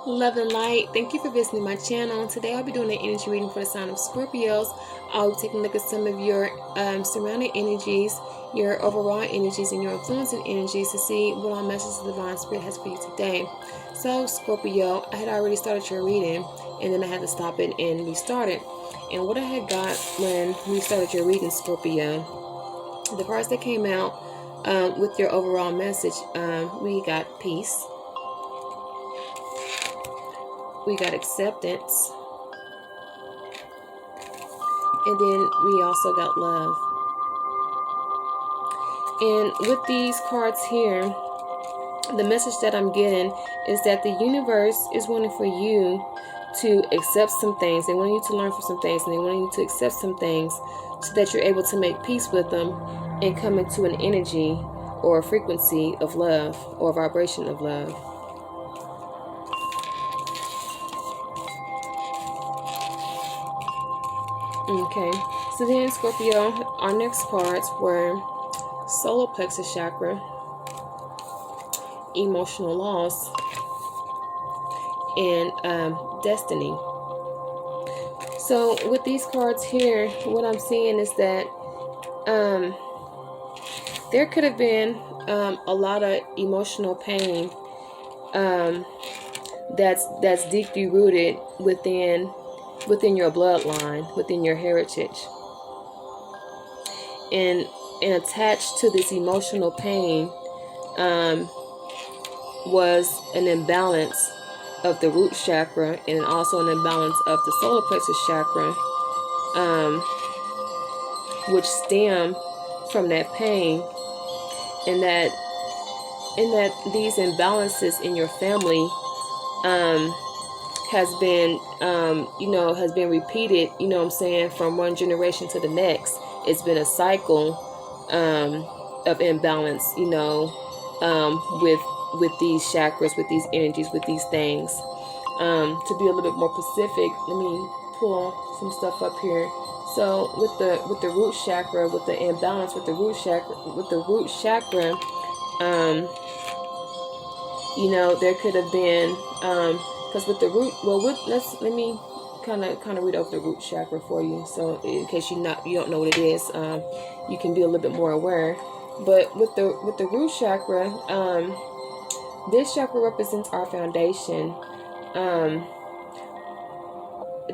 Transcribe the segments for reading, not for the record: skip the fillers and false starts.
Love and light. Thank you for visiting my channel. Today I'll be doing an energy reading for the sign of Scorpios. I'll be taking a look at some of your surrounding energies, your overall energies, and your influencing energies to see what all messages the Divine Spirit has for you today. So Scorpio, I had already started your reading, and then I had to stop it and restart it. And what I had got when we started your reading, Scorpio, the cards that came out with your overall message, we got peace. We got acceptance, and then we also got love. And with these cards here, the message that I'm getting is that the universe is wanting for you to accept some things. They want you to learn from some things, and they want you to accept some things so that you're able to make peace with them and come into an energy or a frequency of love or a vibration of love. Okay, so then Scorpio, our next cards were solar plexus chakra, emotional loss, and destiny. So with these cards here, what I'm seeing is that there could have been a lot of emotional pain that's deeply rooted within your bloodline, within your heritage, and attached to this emotional pain was an imbalance of the root chakra and also an imbalance of the solar plexus chakra, which stem from that pain, and that these imbalances in your family has been has been repeated, what I'm saying, from one generation to the next. It's been a cycle of imbalance, with these chakras, with these energies, with these things. To be a little bit more specific, let me pull some stuff up here. So with the root chakra, with the imbalance with the root chakra, there could have been because with the root, let me kind of read over the root chakra for you, so in case you don't know what it is, you can be a little bit more aware. But with the root chakra, this chakra represents our foundation.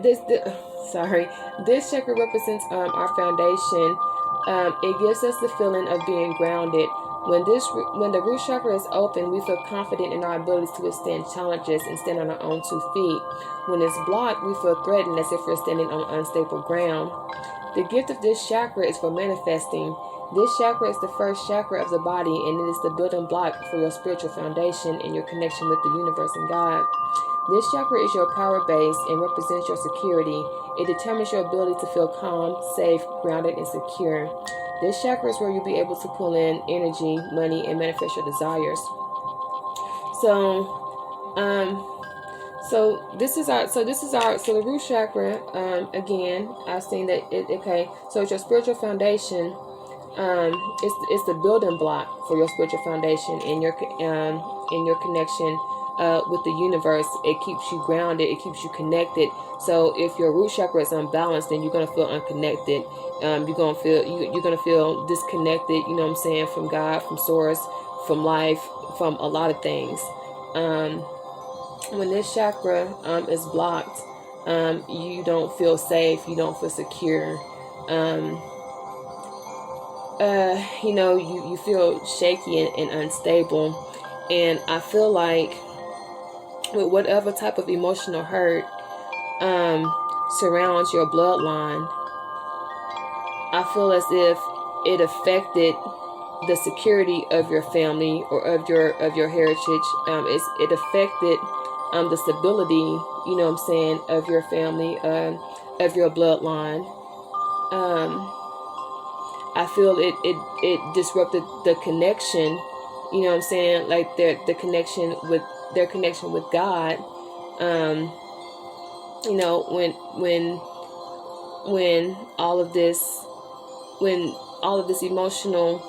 This chakra represents our foundation. It gives us the feeling of being grounded. When the root chakra is open, we feel confident in our abilities to withstand challenges and stand on our own 2 feet. When it's blocked, we feel threatened as if we're standing on unstable ground. The gift of this chakra is for manifesting. This chakra is the first chakra of the body, and it is the building block for your spiritual foundation and your connection with the universe and God. This chakra is your power base and represents your security. It determines your ability to feel calm, safe, grounded, and secure. This chakra is where you'll be able to pull in energy, money, and manifest your desires. So the root chakra, again, I've seen that so it's your spiritual foundation. It's the building block for your spiritual foundation and your connection with the universe. It keeps you grounded. It keeps you connected. So if your root chakra is unbalanced, then you're gonna feel unconnected. You're gonna feel disconnected. From God, from Source, from life, from a lot of things. When this chakra is blocked, you don't feel safe. You don't feel secure. You feel shaky and unstable. And I feel like with whatever type of emotional hurt surrounds your bloodline, I feel as if it affected the security of your family or of your heritage. It affected the stability, of your family, of your bloodline. I feel it disrupted the connection, like the connection with their connection with God. When all of this emotional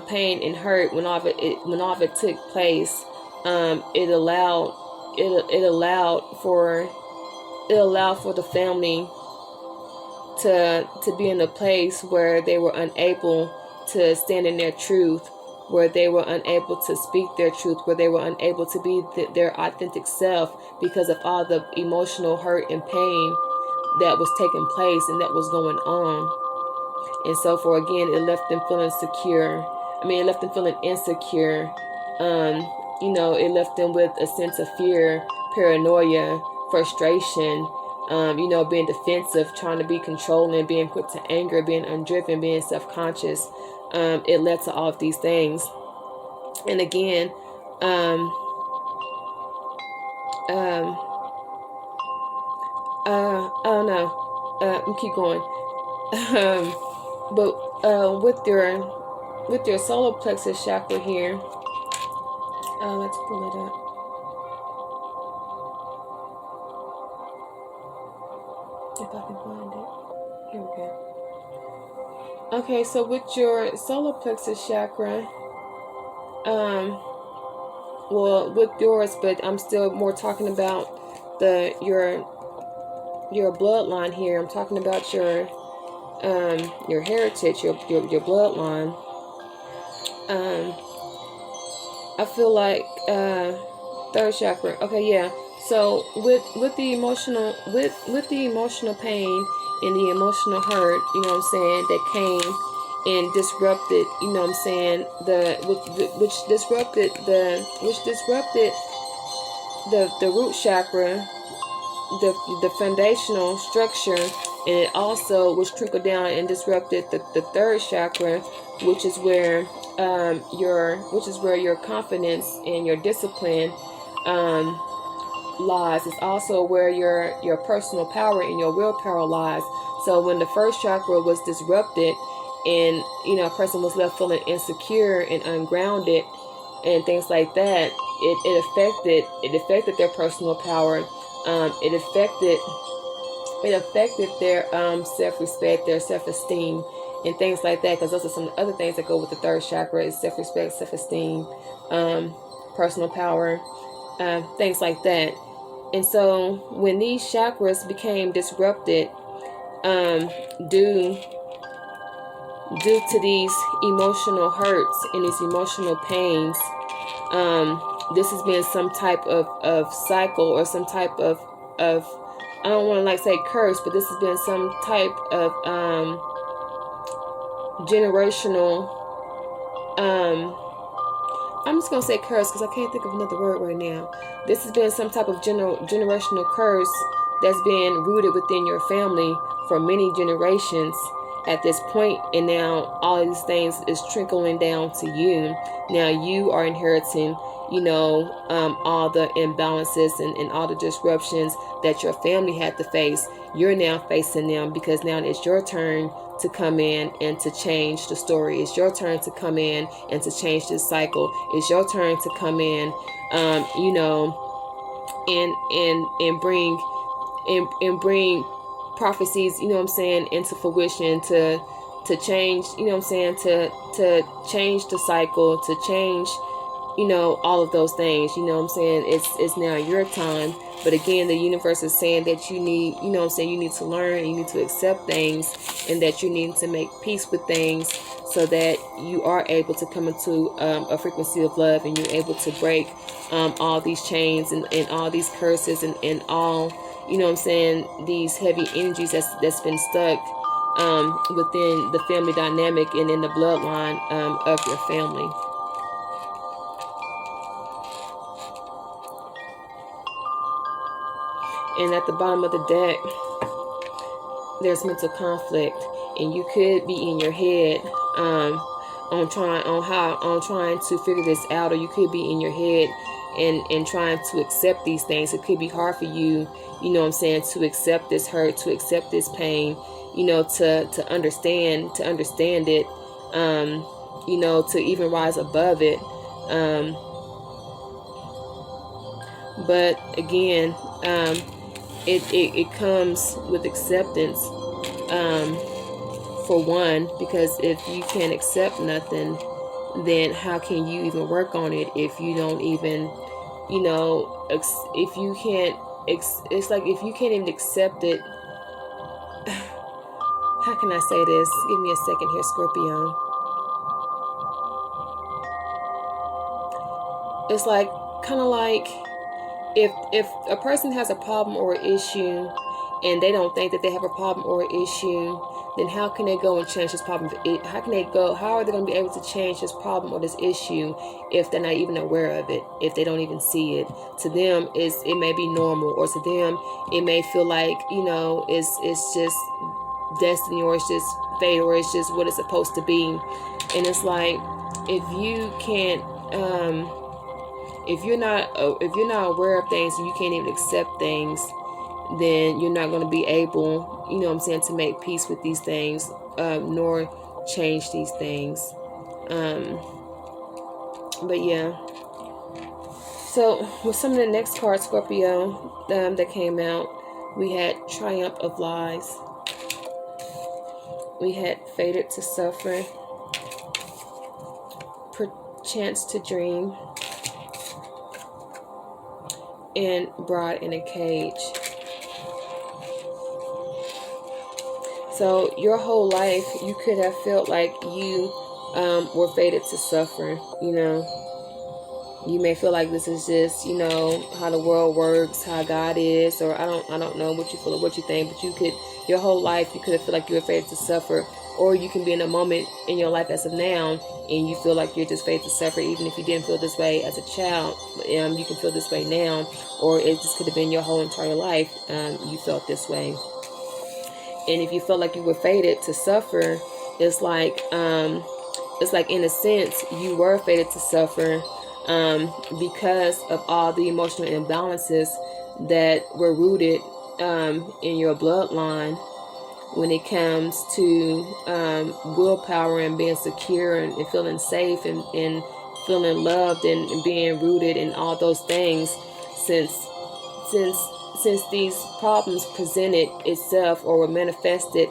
pain and hurt, when all of it took place, it allowed it allowed for the family to be in a place where they were unable to stand in their truth, where they were unable to speak their truth, where they were unable to be their authentic self because of all the emotional hurt and pain that was taking place and that was going on. And so for again, it left them feeling secure. It left them feeling insecure. It left them with a sense of fear, paranoia, frustration, being defensive, trying to be controlling, being quick to anger, being undriven, being self-conscious. It led to all of these things. And again, I don't know. Keep going. But with your solar plexus chakra here, let's pull it up. If I can find it. Here we go. Okay, so with your solar plexus chakra, well, with yours, but I'm still more talking about your bloodline here. I'm talking about your heritage, your bloodline. I feel like third chakra. Okay, yeah. So with the emotional pain and the emotional hurt, that came and disrupted, which disrupted the root chakra, the foundational structure, and it also which trickled down and disrupted the third chakra, which is where your confidence and your discipline lies. It's also where your personal power and your willpower lies. So when the first chakra was disrupted and a person was left feeling insecure and ungrounded and things like that, it affected their personal power. It affected their self-respect, their self-esteem, and things like that, because those are some other things that go with the third chakra: is self-respect, self-esteem, personal power, things like that. And so when these chakras became disrupted due to these emotional hurts and these emotional pains, this has been some type of cycle or some type of I don't want to say curse, but this has been some type of generational, I'm just going to say curse because I can't think of another word right now. This has been some type of generational curse that's been rooted within your family for many generations at this point, and now all these things is trickling down to you. Now you are inheriting, all the imbalances and all the disruptions that your family had to face. You're now facing them because now it's your turn to come in and to change the story. It's your turn to come in and to change this cycle. It's your turn to come in, and bring prophecies, into fruition to change, to change the cycle, to change, all of those things. It's now your time. But again, the universe is saying that you need, you need to learn, and you need to accept things, and that you need to make peace with things so that you are able to come into a frequency of love, and you're able to break all these chains and all these curses and all, these heavy energies that's been stuck within the family dynamic and in the bloodline of your family. And at the bottom of the deck, there's mental conflict, and you could be in your head on trying to figure this out, or you could be in your head and trying to accept these things. It could be hard for you, to accept this hurt, to accept this pain, to understand it, to even rise above it. But again, it comes with acceptance, for one, because if you can't accept nothing, then how can you even work on it if you don't even you know, if you can't, it's like if you can't even accept it. How can I say this? Give me a second here, Scorpio. It's like, kind of like, if a person has a problem or an issue and they don't think that they have a problem or an issue, then how can they go and change this problem? How are they going to be able to change this problem or this issue if they're not even aware of it, if they don't even see it? To them, it may be normal, or to them, it may feel like, you know, it's just destiny, or it's just fate, or it's just what it's supposed to be. And it's like, if you can't, if you're not aware of things and you can't even accept things, then you're not going to be able, you know what I'm saying, to make peace with these things, nor change these things. But yeah. So with some of the next cards, Scorpio, that came out, we had Triumph of Lies. We had Fated to Suffer. Perchance to Dream. And Bride in a Cage. So your whole life, you could have felt like you were fated to suffer. You know, you may feel like this is just, you know, how the world works, how God is, or I don't know what you feel or what you think, but your whole life, you could have felt like you were fated to suffer. Or you can be in a moment in your life as of now, and you feel like you're just fated to suffer, even if you didn't feel this way as a child. You can feel this way now, or it just could have been your whole entire life. You felt this way. And if you felt like you were fated to suffer, it's like in a sense you were fated to suffer, because of all the emotional imbalances that were rooted in your bloodline, when it comes to willpower and being secure and feeling safe and feeling loved and being rooted in all those things. Since these problems presented itself or were manifested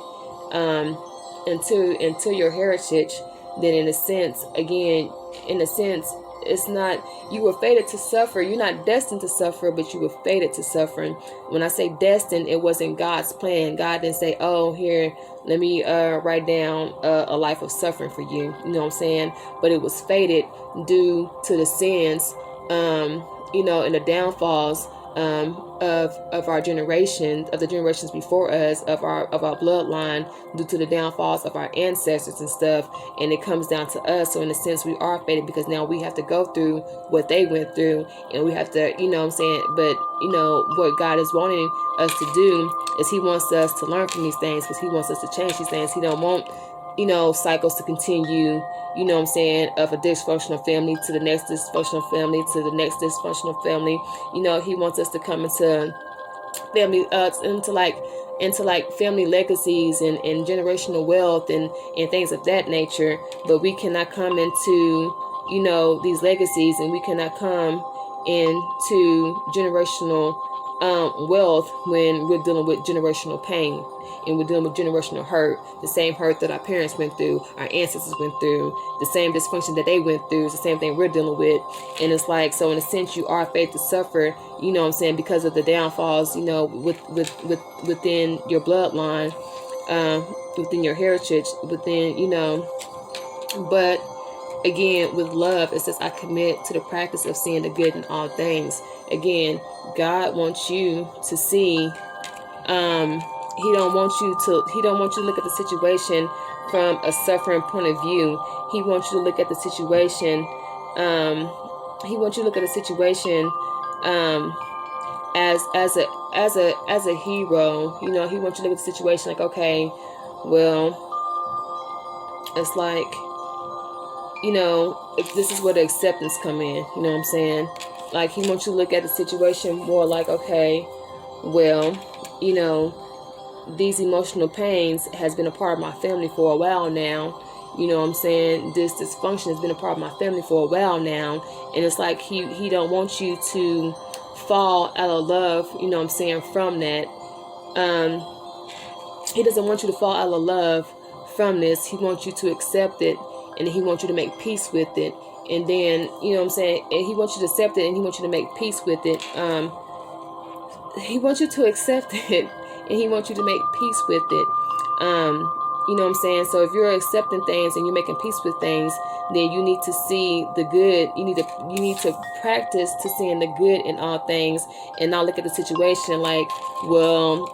into your heritage, then in a sense, it's not, you were fated to suffer. You're not destined to suffer, but you were fated to suffer. When I say destined, it wasn't God's plan. God didn't say, oh, here, let me write down a life of suffering for you. You know what I'm saying? But it was fated due to the sins, you know, and the downfalls of our generation, of the generations before us, of our bloodline, due to the downfalls of our ancestors and stuff. And it comes down to us. So in a sense, we are fated, because now we have to go through what they went through, and we have to, you know what I'm saying, but you know what God is wanting us to do is He wants us to learn from these things, because He wants us to change these things. He don't want, you know, cycles to continue, you know what I'm saying, of a dysfunctional family to the next dysfunctional family to the next dysfunctional family. You know, He wants us to come into family, into like family legacies and generational wealth and things of that nature. But we cannot come into, you know, these legacies, and we cannot come into generational wealth when we're dealing with generational pain, and we're dealing with generational hurt, the same hurt that our parents went through, our ancestors went through, the same dysfunction that they went through is the same thing we're dealing with. And it's like, so in a sense, you are fated to suffer, you know what I'm saying, because of the downfalls, you know, within your bloodline, within your heritage, within, you know. But again, with love, it says, I commit to the practice of seeing the good in all things. Again, God wants you to see, He don't want you to look at the situation from a suffering point of view. He wants you to look at the situation, as a hero. You know, He wants you to look at the situation like, okay, well, it's like, you know, if this is where the acceptance come in, you know what I'm saying? Like, He wants you to look at the situation more like, okay, well, you know, these emotional pains has been a part of my family for a while now. You know what I'm saying? This dysfunction has been a part of my family for a while now. And it's like he don't want you to fall out of love, you know what I'm saying, from that. He doesn't want you to fall out of love from this. He wants you to accept it, and He wants you to make peace with it. And then, you know what I'm saying, and he wants you to accept it, and he wants you to make peace with it. He wants you to accept it, and he wants you to make peace with it. You know what I'm saying? So if you're accepting things and you're making peace with things, then you need to see the good. You need to practice to seeing the good in all things, and not look at the situation like, well,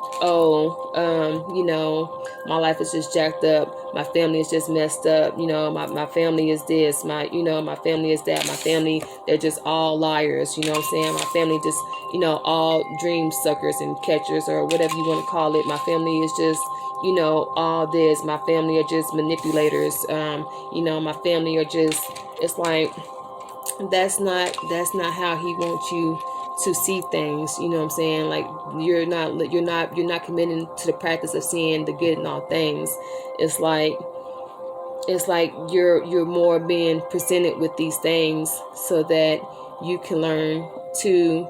you know, my life is just jacked up. My family is just messed up. You know, my family is this. My family is that. My family, they're just all liars. You know what I'm saying? My family just, you know, all dream suckers and catchers, or whatever you want to call it. My family is just, you know, all this. My family are just manipulators. You know, my family are just, it's like, that's not how he wants you to see things. You know what I'm saying? Like, you're not committing to the practice of seeing the good in all things. It's like you're more being presented with these things so that you can learn to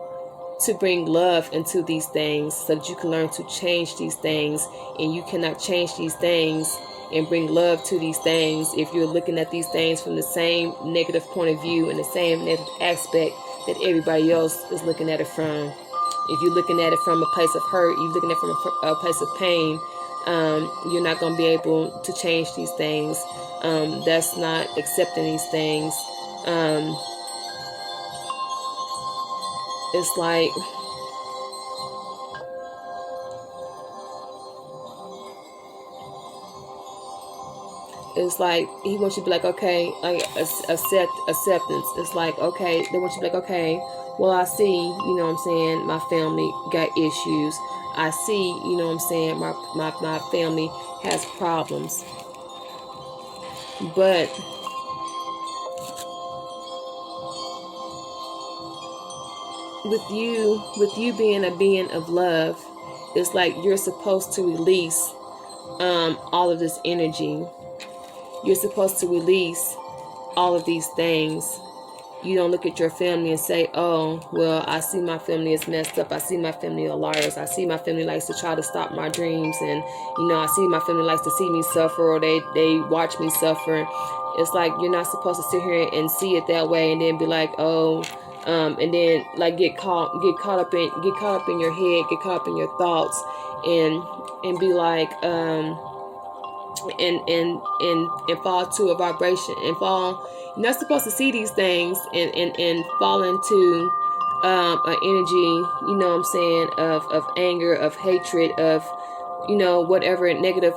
bring love into these things, so that you can learn to change these things. And you cannot change these things and bring love to these things if you're looking at these things from the same negative point of view and the same negative aspect that everybody else is looking at it from. If you're looking at it from a place of hurt, you're looking at it from a place of pain, you're not going to be able to change these things. That's not accepting these things. It's like, he wants you to be like, okay, like, acceptance. It's like, okay, they want you to be like, okay, well, I see, you know what I'm saying, my family got issues. I see, you know what I'm saying, my family has problems. But with you being a being of love, it's like you're supposed to release all of this energy. You're supposed to release all of these things. You don't look at your family and say, oh, well, I see my family is messed up. I see my family are liars. I see my family likes to try to stop my dreams. And, you know, I see my family likes to see me suffer, or they watch me suffer. It's like, you're not supposed to sit here and see it that way and then be like, oh, and then like get caught up in your head, get caught up in your thoughts, and be like, and fall to a vibration, and fall. You're not supposed to see these things and fall into an energy, you know what I'm saying, of anger, of hatred, of, you know, whatever negative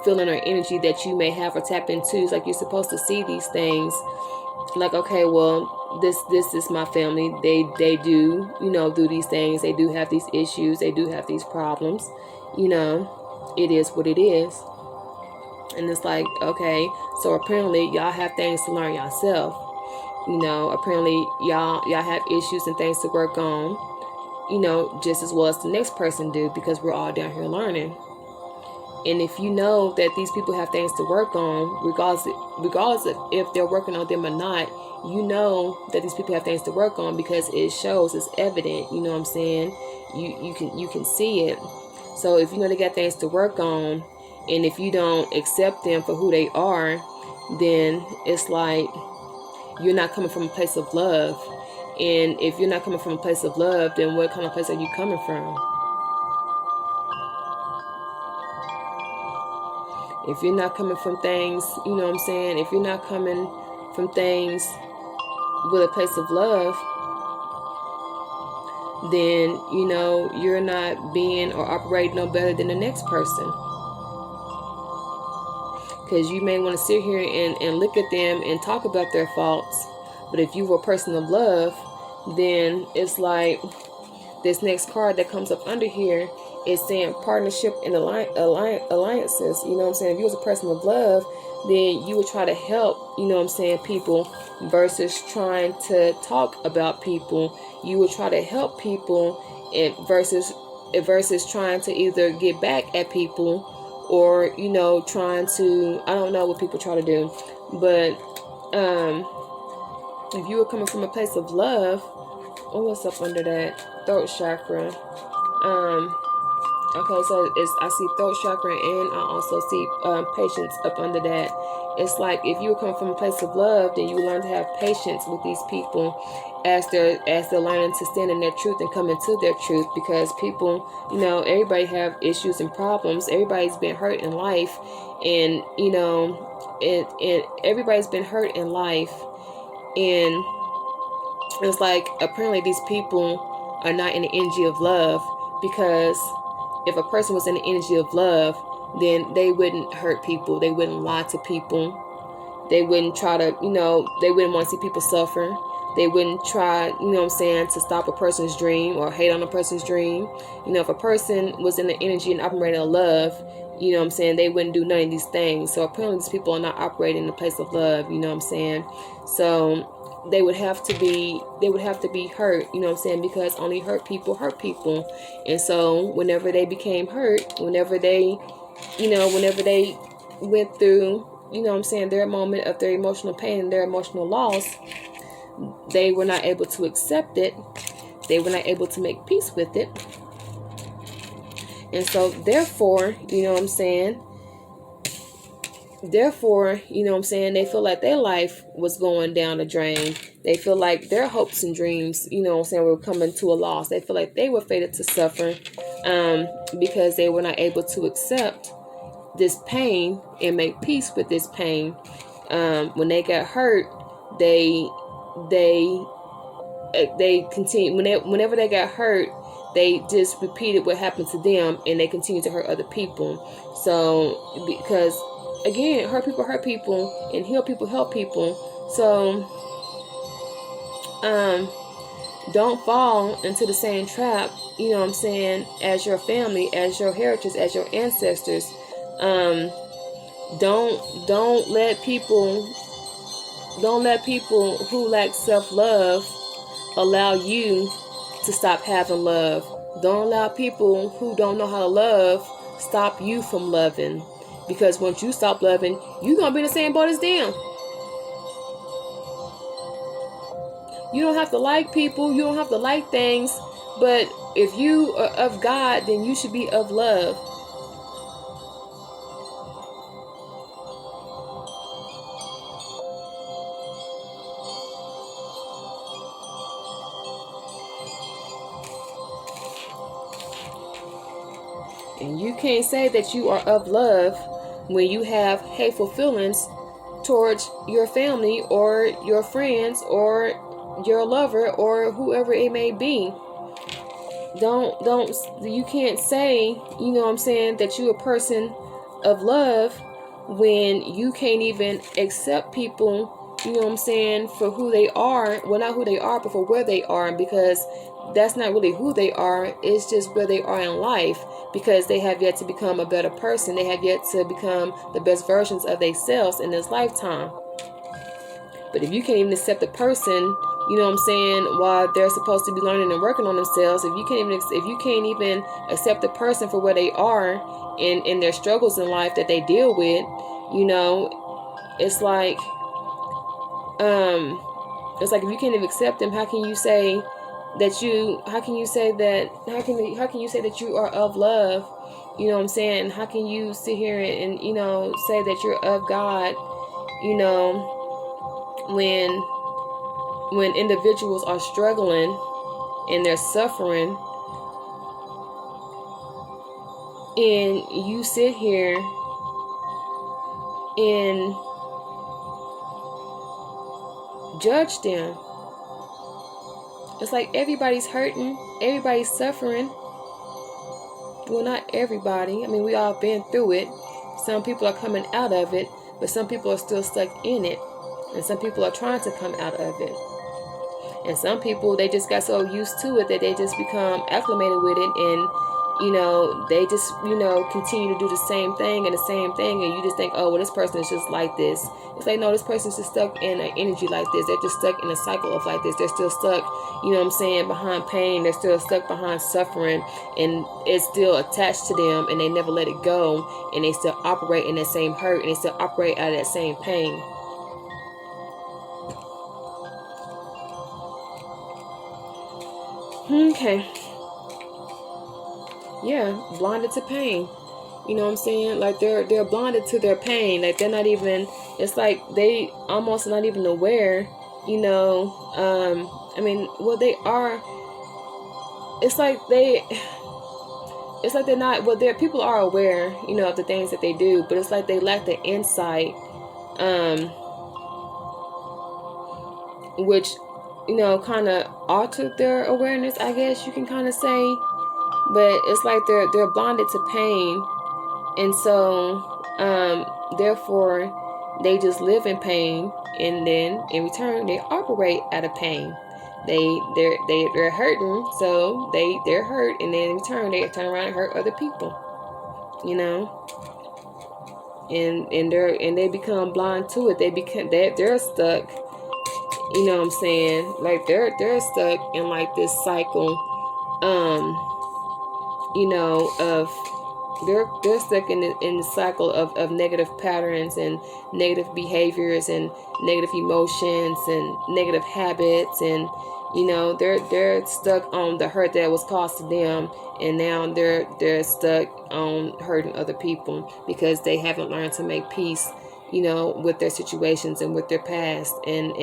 feeling or energy that you may have or tap into. It's like you're supposed to see these things like, okay, well, this is my family. They do, you know, do these things. They do have these issues. They do have these problems. You know, it is what it is. And it's like, okay, so apparently y'all have things to learn yourself. You know, apparently y'all have issues and things to work on, you know, just as well as the next person do, because we're all down here learning. And if you know that these people have things to work on, regardless of if they're working on them or not, you know that these people have things to work on because it shows, it's evident, you know what I'm saying? You can see it. So if you know they got things to work on, and if you don't accept them for who they are, then it's like you're not coming from a place of love. And if you're not coming from a place of love, then what kind of place are you coming from? If you're not coming from things, you know what I'm saying? If you're not coming from things with a place of love, then, you know, you're not being or operating no better than the next person. Because you may want to sit here and look at them and talk about their faults. But if you were a person of love, then it's like this next card that comes up under here is saying partnership and alliances. You know what I'm saying? If you was a person of love, then you would try to help, you know what I'm saying, people, versus trying to talk about people. You would try to help people versus trying to either get back at people, or, you know, trying to, I don't know what people try to do. But if you were coming from a place of love, oh, what's up under that? Third chakra. Okay, so I see throat chakra, and I also see patience up under that. It's like if you come from a place of love, then you learn to have patience with these people as they're learning to stand in their truth and come into their truth. Because people, everybody have issues and problems. Everybody's been hurt in life, and and everybody's been hurt in life, and it's like apparently these people are not in the energy of love, because if a person was in the energy of love, then they wouldn't hurt people. They wouldn't lie to people. They wouldn't try to, they wouldn't want to see people suffer. They wouldn't try, to stop a person's dream or hate on a person's dream. If a person was in the energy and operating in love, they wouldn't do none of these things. So apparently these people are not operating in the place of love, So they would have to be hurt, because only hurt people. And so whenever they became hurt, whenever they went through, their moment of their emotional pain and their emotional loss, they were not able to accept it. They were not able to make peace with it. And so therefore, they feel like their life was going down the drain. They feel like their hopes and dreams, were coming to a loss. They feel like they were fated to suffer, because they were not able to accept this pain and make peace with this pain. When they got hurt, they continue. Whenever they got hurt, they just repeated what happened to them, and they continue to hurt other people. So because again, hurt people, and heal people help people. So don't fall into the same trap, as your family, as your heritage, as your ancestors. Don't let people who lack self-love allow you to stop having love. Don't allow people who don't know how to love stop you from loving. Because once you stop loving, you're going to be in the same boat as them. You don't have to like people. You don't have to like things. But if you are of God, then you should be of love. And you can't say that you are of love when you have hateful feelings towards your family or your friends or your lover or whoever it may be. You can't say, that you're a person of love when you can't even accept people, for who they are. Well, not who they are, but for where they are, because that's not really who they are. It's just where they are in life, because they have yet to become a better person. They have yet to become the best versions of themselves in this lifetime. But if you can't even accept a person, while they're supposed to be learning and working on themselves, if you can't even accept the person for where they are in their struggles in life that they deal with, it's like if you can't even accept them, how can you say that you are of love? How can you sit here and say that you're of God, when individuals are struggling and they're suffering, and you sit here and judge them? It's like everybody's hurting, everybody's suffering. Well, not everybody. I mean, we all been through it. Some people are coming out of it, but some people are still stuck in it, and some people are trying to come out of it. And some people, they just got so used to it that they just become acclimated with it, and they just continue to do the same thing, and you just think, oh well, this person is just like this. It's like, no, this person's just stuck in an energy like this. They're just stuck in a cycle of like this. They're still stuck, behind pain. They're still stuck behind suffering, and it's still attached to them, and they never let it go, and they still operate in that same hurt, and they still operate out of that same pain. Okay. blinded to pain. You know what I'm saying? Like they're blinded to their pain. Like they're not even, it's like they almost not even aware, you know. I mean, well, they are, it's like they're not, well, people are aware, you know, of the things that they do, but it's like they lack the insight, which, you know, kind of altered their awareness, I guess you can kind of say. But it's like they're bonded to pain, and so therefore they just live in pain, and then in return they operate out of pain. They're hurting, so they're hurt, and then in return they turn around and hurt other people, you know. And they become blind to it. They're stuck, you know what I'm saying? Like they're stuck in like this cycle, you know, of they're stuck in the cycle of negative patterns and negative behaviors and negative emotions and negative habits, and you know they're stuck on the hurt that was caused to them, and now they're stuck on hurting other people because they haven't learned to make peace, you know, with their situations and with their past, and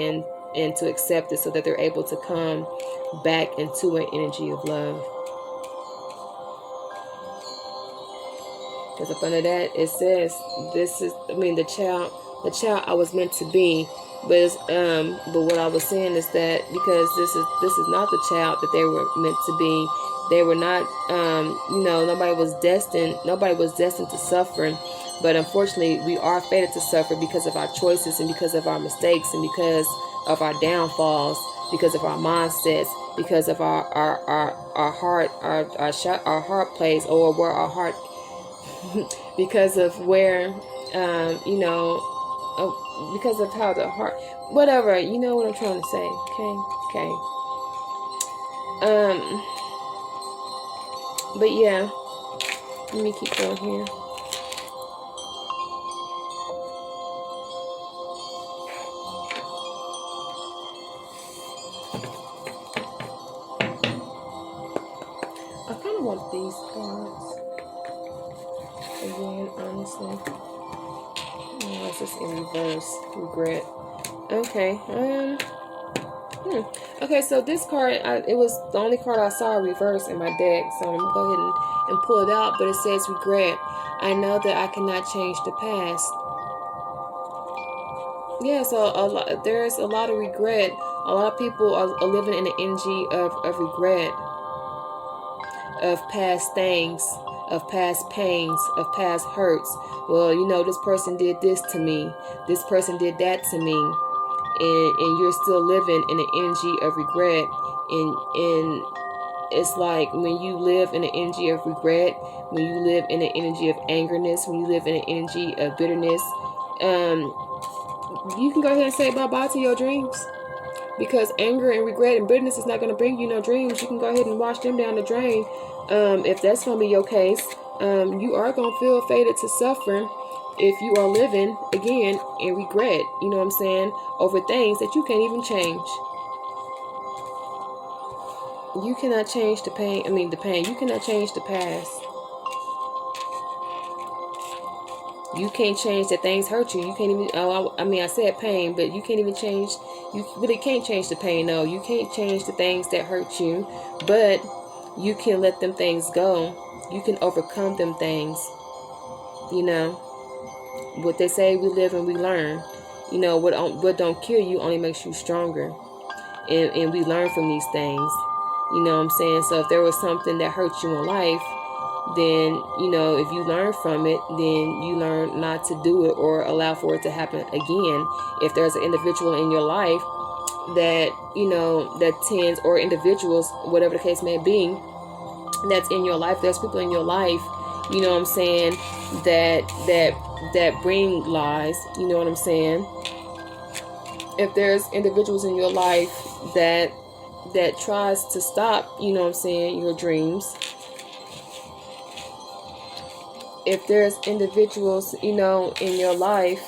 to accept it so that they're able to come back into an energy of love. Because up under that it says, this is, I mean, the child I was meant to be. But it's, but what I was saying is that because this is not the child that they were meant to be. They were not, you know, nobody was destined to suffer. But unfortunately, we are fated to suffer because of our choices and because of our mistakes and because of our downfalls, because of our mindsets, because of our heart place, or where our heart because of where, you know, because of how the heart, whatever, you know what I'm trying to say. Okay. But yeah, let me keep going here. I kind of want these cards again, honestly. Unless it's in reverse. Regret. Okay. Okay, so this card, it was the only card I saw reverse in my deck, so I'm going to go ahead and pull it out, but it says regret. I know that I cannot change the past. Yeah, so there's a lot of regret. A lot of people are living in the energy of regret, of past things, of past pains, of past hurts. Well, you know, this person did this to me. This person did that to me. And you're still living in the energy of regret. And it's like when you live in the energy of regret, when you live in the energy of angerness, when you live in the energy of bitterness, you can go ahead and say bye-bye to your dreams. Because anger and regret and bitterness is not going to bring you no dreams. You can go ahead and wash them down the drain. If that's going to be your case, you are going to feel fated to suffer if you are living, again, in regret, you know what I'm saying, over things that you can't even change. You cannot change the pain. You cannot change the past. You can't change that things hurt you. You can't even, I said pain, but you can't even change, you really can't change the pain, no. You can't change the things that hurt you, but you can let them things go. You can overcome them things, you know. What they say, we live and we learn. You know, what don't kill you only makes you stronger. And we learn from these things, you know what I'm saying? So if there was something that hurt you in life, then, you know, if you learn from it, then you learn not to do it or allow for it to happen again. If there's an individual in your life that, you know, that tends, or individuals, whatever the case may be, that's in your life, there's people in your life, you know what I'm saying, that bring lies, you know what I'm saying? If there's individuals in your life that tries to stop, you know what I'm saying, your dreams. If there's individuals, you know, in your life,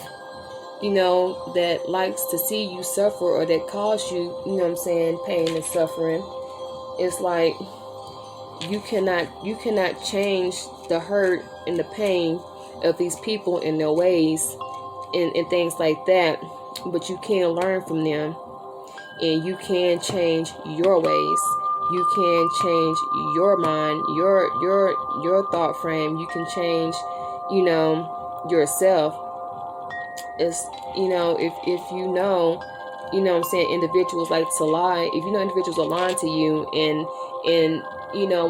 you know, that likes to see you suffer, or that cause you, you know what I'm saying, pain and suffering, it's like you cannot change the hurt and the pain of these people and their ways and things like that, but you can learn from them, and you can change your ways. You can change your mind, your thought frame. You can change, yourself. It's, if what I'm saying, individuals like to lie. If you know individuals are lying to you, and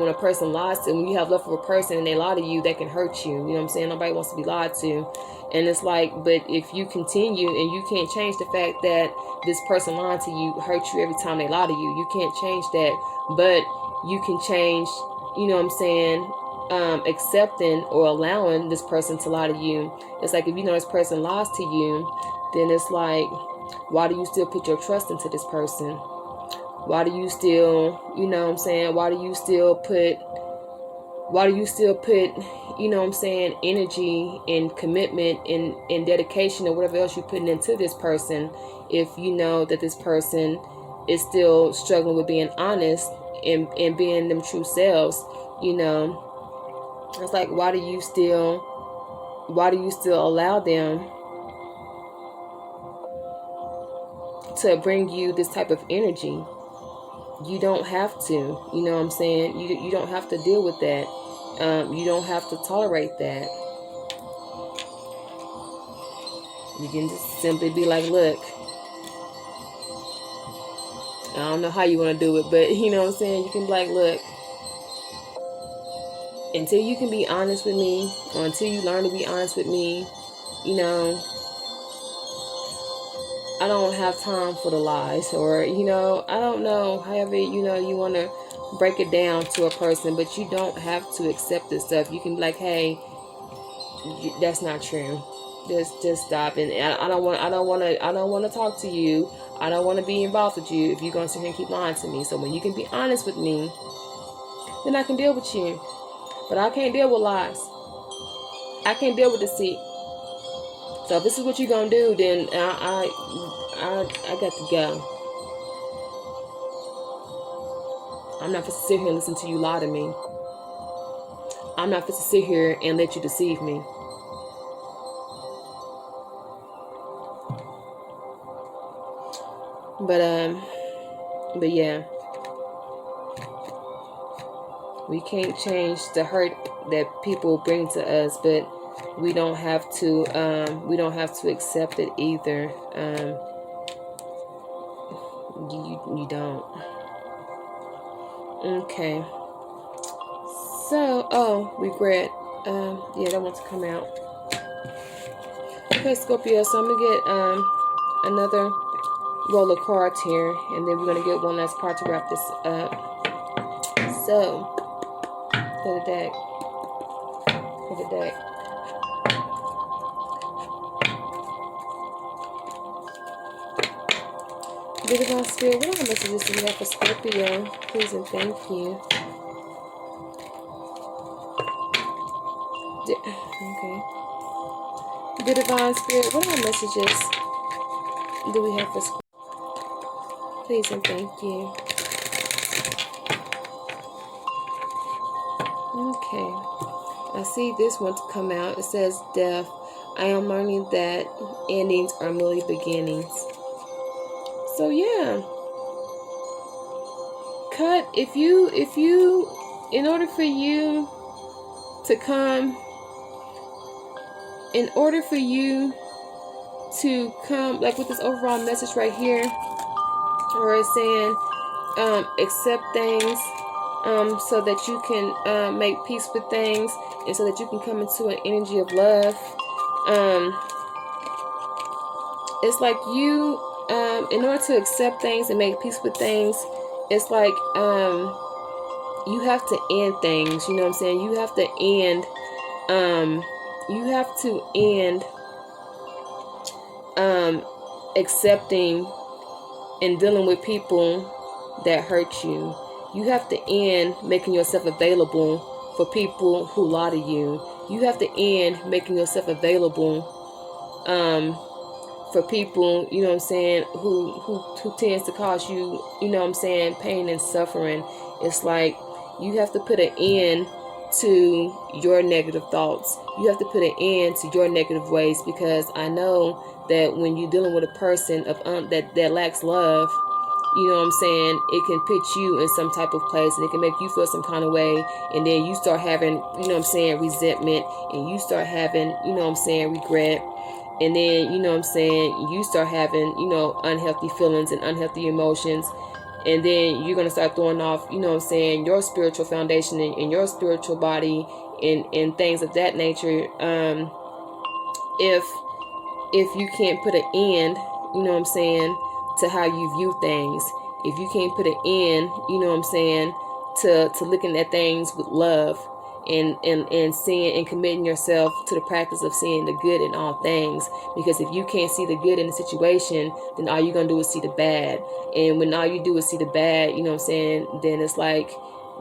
when a person lies to, when you have love for a person and they lie to you, that can hurt you. You know what I'm saying? Nobody wants to be lied to. And it's like, but if you continue and you can't change the fact that this person lying to you hurts you every time they lie to you, you can't change that. But you can change, you know what I'm saying, accepting or allowing this person to lie to you. It's like, if you know this person lies to you, then it's like, why do you still put your trust into this person? Why do you still, you know what I'm saying, why do you still put, you know what I'm saying, energy and commitment and dedication or whatever else you're putting into this person, if you know that this person is still struggling with being honest and being them true selves? It's like, why do you still allow them to bring you this type of energy? You don't have to, you know what I'm saying? You don't have to deal with that. You don't have to tolerate that. You can just simply be like, look, I don't know how you want to do it, but you know what I'm saying? You can be like, look, until you can be honest with me, or until you learn to be honest with me, I don't have time for the lies, or, I don't know, however, you want to break it down to a person, but you don't have to accept this stuff. You can be like, hey, that's not true. Just stop. And I don't want to talk to you. I don't want to be involved with you if you're going to sit here and keep lying to me. So when you can be honest with me, then I can deal with you. But I can't deal with lies. I can't deal with deceit. So if this is what you're going to do, then I got to go. I'm not supposed to sit here and listen to you lie to me. I'm not supposed to sit here and let you deceive me. But yeah. We can't change the hurt that people bring to us, but we don't have to accept it either. You don't. Okay. So, regret. Yeah, that wants to come out. Okay, Scorpio. So I'm gonna get another roll of cards here, and then we're gonna get one last card to wrap this up. So, for the deck. Big Divine Spirit, what are the messages do you have for Scorpio? Please and thank you. Okay. Big Divine Spirit, what are the messages do we have for Scorpio? Please and thank you. Okay. I see this one to come out. It says death. I am learning that endings are merely beginnings. So yeah. Cut, if you in order for you to come like with this overall message right here, where it's saying accept things so that you can make peace with things, and so that you can come into an energy of love. It's like you in order to accept things and make peace with things, it's like you have to end things, you know what I'm saying? You have to end accepting and dealing with people that hurt you. You have to end making yourself available for people who lie to you. You have to end making yourself available for people, you know what I'm saying, who tends to cause you, you know what I'm saying, pain and suffering. It's like You have to put an end to your negative thoughts. You have to put an end to your negative ways, because I know that when you're dealing with a person of that lacks love, you know what I'm saying, it can put you in some type of place, and it can make you feel some kind of way, and then you start having, you know what I'm saying, resentment, and you start having, you know what I'm saying, regret, and then, you know what I'm saying, you start having, you know, unhealthy feelings and unhealthy emotions, and then you're going to start throwing off, you know what I'm saying, your spiritual foundation and your spiritual body, and things of that nature. If you can't put an end, you know what I'm saying, to how you view things, if you can't put an end, you know what I'm saying, to looking at things with love, and seeing and committing yourself to the practice of seeing the good in all things. Because if you can't see the good in the situation, then all you're gonna do is see the bad. And when all you do is see the bad, you know what I'm saying, then it's like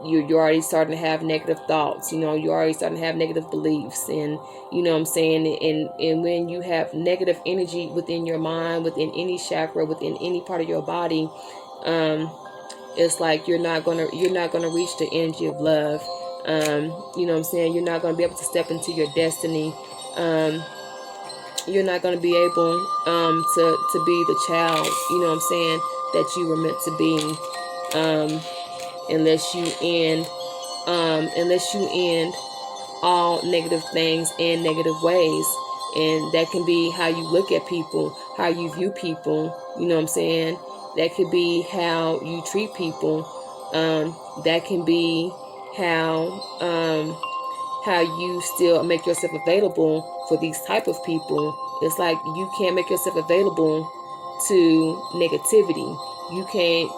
you're already starting to have negative thoughts, you know, you're already starting to have negative beliefs, and you know what I'm saying, and when you have negative energy within your mind, within any chakra, within any part of your body, it's like you're not gonna reach the energy of love. You know what I'm saying, you're not gonna be able to step into your destiny. You're not gonna be able to be the child, you know what I'm saying, that you were meant to be, unless you end all negative things and negative ways. And that can be how you look at people, how you view people, you know what I'm saying, that could be how you treat people, that can be how you still make yourself available for these type of people. It's like you can't make yourself available to negativity. You can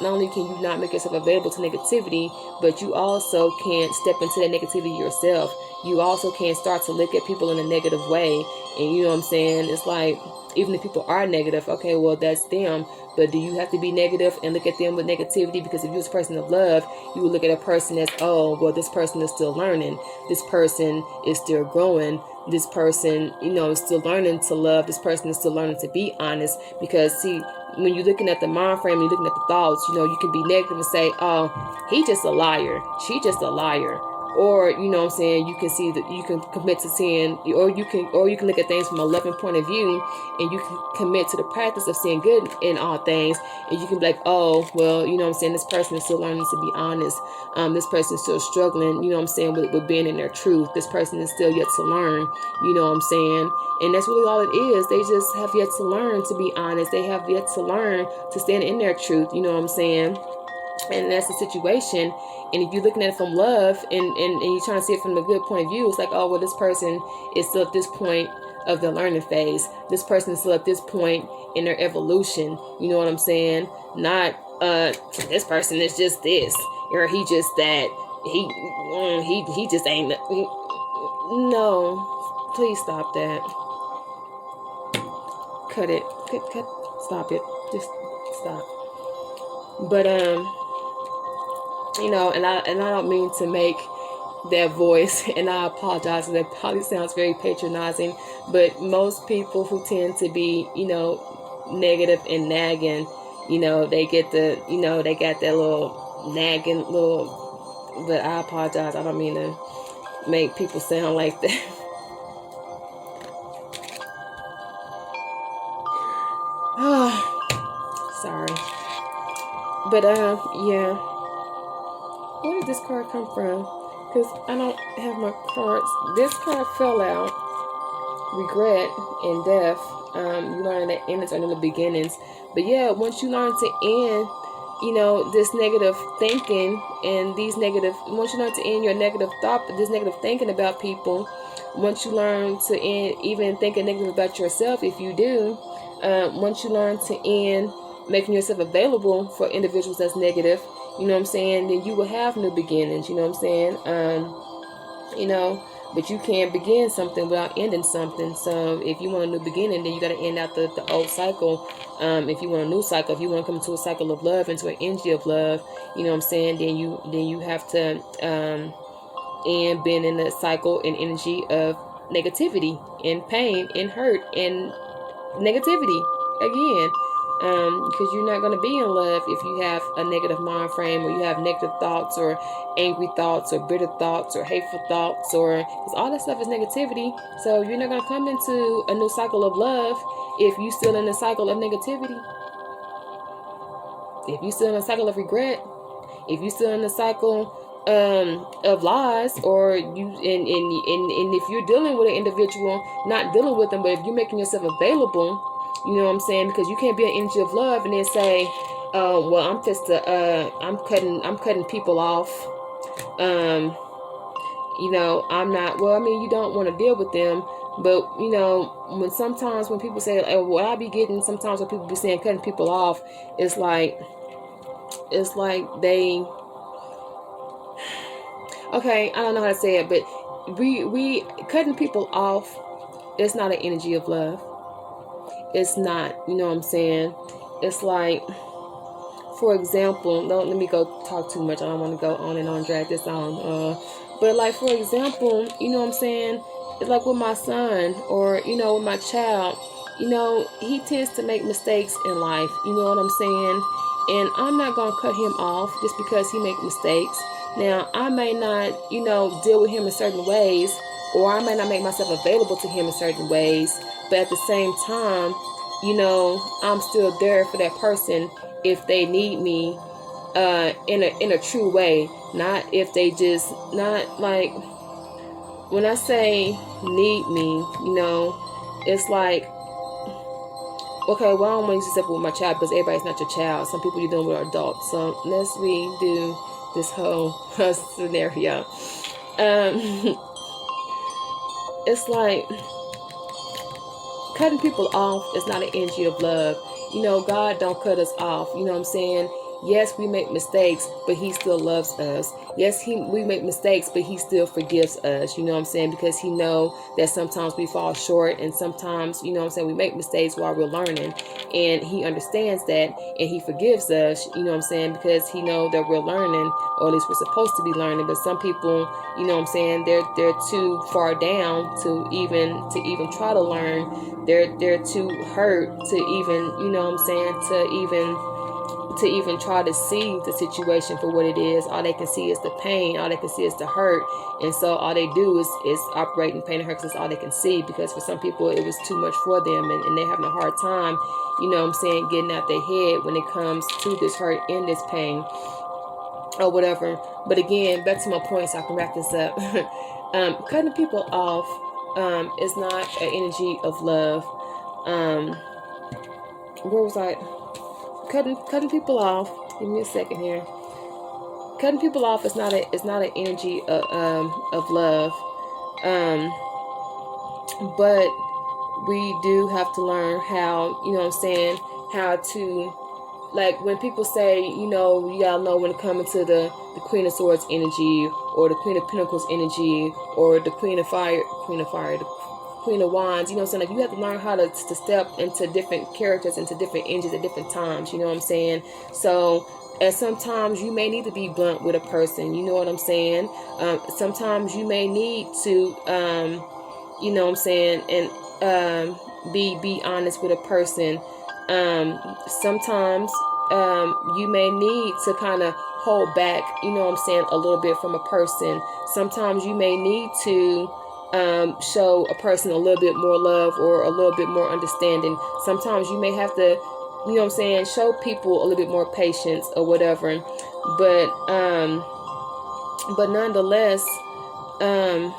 not only can you not make yourself available to negativity, but you also can't step into that negativity yourself. You also can't start to look at people in a negative way. And you know what I'm saying, it's like, even if people are negative, okay, well, that's them, but do you have to be negative and look at them with negativity? Because if you're a person of love, you will look at a person as, oh, well, this person is still learning, this person is still growing, this person, you know, is still learning to love, this person is still learning to be honest. Because see, when you're looking at the mind frame, you're looking at the thoughts, you know, you can be negative and say, oh, he just a liar, she just a liar. Or, you know what I'm saying, you can see that you can commit to seeing, or you can look at things from a loving point of view, and you can commit to the practice of seeing good in all things. And you can be like, oh, well, you know what I'm saying, this person is still learning to be honest. This person is still struggling, you know what I'm saying, with being in their truth. This person is still yet to learn, you know what I'm saying. And that's really all it is. They just have yet to learn to be honest. They have yet to learn to stand in their truth, you know what I'm saying. And that's the situation. And if you're looking at it from love, and you're trying to see it from a good point of view, it's like, oh, well, this person is still at this point of the learning phase. This person is still at this point in their evolution. You know what I'm saying? Not this person is just this, or he just that. He just ain't. No, please stop that. Cut it. Cut. Stop it. Just stop. But you know, and I don't mean to make that voice, and I apologize, and that probably sounds very patronizing, but most people who tend to be, you know, negative and nagging, you know, they get the, you know, they got that little nagging little, but I apologize, I don't mean to make people sound like that. Sorry. But yeah, where did this card come from? Because I don't have my cards. This card fell out. Regret and death. You learn that endings are the beginnings. But yeah, once you learn to end, you know, this negative thinking and these negative, once you learn to end your negative thought, this negative thinking about people, once you learn to end even thinking negative about yourself, if you do, once you learn to end making yourself available for individuals that's negative, you know what I'm saying, then you will have new beginnings, you know what I'm saying, you know, but you can't begin something without ending something. So if you want a new beginning, then you got to end out the old cycle. If you want a new cycle, if you want to come into a cycle of love, into an energy of love, you know what I'm saying, then you have to end being in the cycle and energy of negativity and pain and hurt and negativity again. Because you're not going to be in love if you have a negative mind frame, or you have negative thoughts, or angry thoughts, or bitter thoughts, or hateful thoughts, or because all that stuff is negativity. So you're not going to come into a new cycle of love if you're still in a cycle of negativity. If you're still in a cycle of regret, if you're still in a cycle of lies, or you and if you're dealing with an individual, not dealing with them, but if you're making yourself available, you know what I'm saying? Because you can't be an energy of love and then say, well, I'm just I'm cutting people off. You know, I'm not. Well, I mean, you don't want to deal with them, but you know, when people say, oh, what I be getting sometimes when people be saying cutting people off, it's like they. Okay, I don't know how to say it, but we cutting people off. It's not an energy of love. It's not. You know what I'm saying? It's like, for example, don't let me go talk too much. I don't want to go on and on, drag this on. But like, for example, you know what I'm saying? It's like with my son, or you know, with my child. You know, he tends to make mistakes in life. You know what I'm saying? And I'm not gonna cut him off just because he makes mistakes. Now, I may not, you know, deal with him in certain ways, or I may not make myself available to him in certain ways. But at the same time, you know, I'm still there for that person if they need me in a true way. Not if they just, not like, when I say need me, you know, it's like, okay, well, I don't want to use this example with my child because everybody's not your child. Some people you're dealing with are adults. So let's redo this whole scenario. It's like, cutting people off is not an energy of love. You know, God don't cut us off. You know what I'm saying? Yes, we make mistakes, but he still loves us. Yes, we make mistakes, but he still forgives us. You know what I'm saying? Because he know that sometimes we fall short, and sometimes, you know what I'm saying, we make mistakes while we're learning. And he understands that, and he forgives us, you know what I'm saying, because he know that we're learning, or at least we're supposed to be learning. But some people, you know what I'm saying, they're too far down to even try to learn. They're too hurt to even, you know what I'm saying, to even try to see the situation for what it is. All they can see is the pain. All they can see is the hurt. And so all they do is operate in pain and hurt, because that's all they can see. Because for some people, it was too much for them, and they're having a hard time, you know what I'm saying, getting out their head when it comes to this hurt and this pain or whatever. But again, back to my point, so I can wrap this up. Cutting people off is not an energy of love. Where was I? Cutting people off. Give me a second here. Cutting people off is not an energy of love. But we do have to learn how, you know what I'm saying, how to, like, when people say, you know, you gotta know when it comes to the Queen of Swords energy, or the Queen of Pentacles energy, or the Queen of Queen of Wands, you know what I'm saying? Like, you have to learn how to step into different characters, into different energies at different times, you know what I'm saying? So, and sometimes you may need to be blunt with a person, you know what I'm saying? Sometimes you may need to, you know what I'm saying, and be honest with a person. Sometimes you may need to kind of hold back, you know what I'm saying, a little bit from a person. Sometimes you may need to show a person a little bit more love, or a little bit more understanding. Sometimes you may have to, you know what I'm saying, show people a little bit more patience or whatever. But nonetheless, I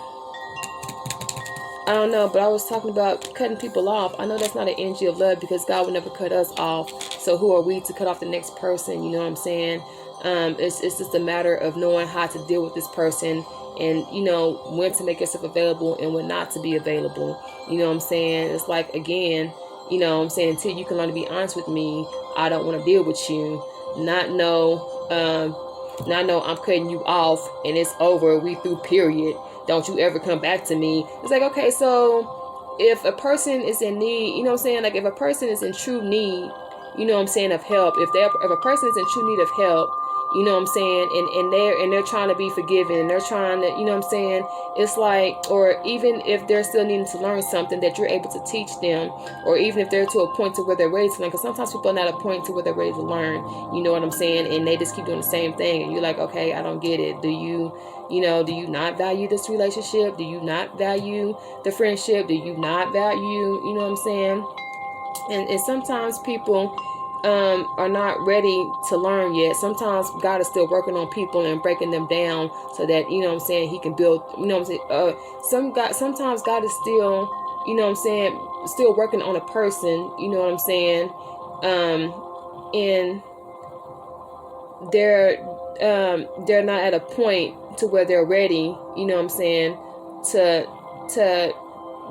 don't know, but I was talking about cutting people off. I know that's not an energy of love, because God would never cut us off. So who are we to cut off the next person? You know what I'm saying? It's just a matter of knowing how to deal with this person, and, you know, when to make yourself available and when not to be available. You know what I'm saying? It's like, again, you know what I'm saying, until you can learn to be honest with me, I don't want to deal with you. Not know I'm cutting you off and it's over, we through, period. Don't you ever come back to me. It's like, okay, so if a person is in need, you know what I'm saying, like, if a person is in true need, you know what I'm saying, of help, if a person is in true need of help, You know what I'm saying? And they're trying to be forgiven, and they're trying to, you know what I'm saying? It's like, or even if they're still needing to learn something, that you're able to teach them, or even if they're to a point to where they're ready to learn, because sometimes people are not at a point to where they're ready to learn, you know what I'm saying? And they just keep doing the same thing, and you're like, okay, I don't get it. Do you not value this relationship? Do you not value the friendship? Do you not value, you know what I'm saying? And sometimes people are not ready to learn yet. Sometimes God is still working on people and breaking them down so that, you know what I'm saying, he can build, you know what I'm saying? Sometimes God is still, you know what I'm saying, still working on a person, you know what I'm saying? And they're not at a point to where they're ready, you know what I'm saying, to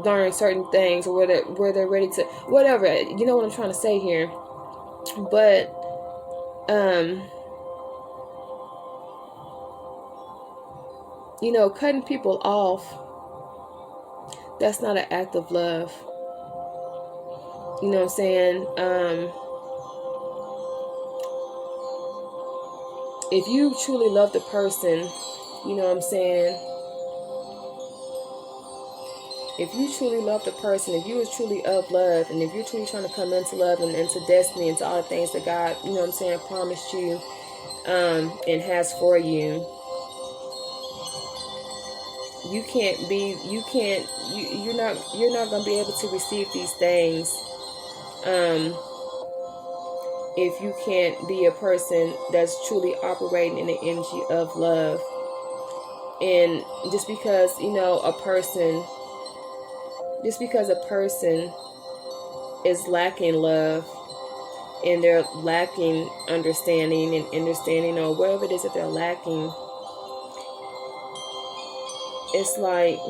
learn certain things, or where they're ready to whatever, you know what I'm trying to say here. But you know, cutting people off, that's not an act of love. You know what I'm saying? If you truly love the person, you know what I'm saying, if you truly love the person, if you are truly of love, and if you're truly trying to come into love and into destiny, into all the things that God, you know what I'm saying, promised you and has for you, you're not going to be able to receive these things if you can't be a person that's truly operating in the energy of love. And just because, you know, a person is lacking love, and they're lacking understanding, or whatever it is that they're lacking, it's like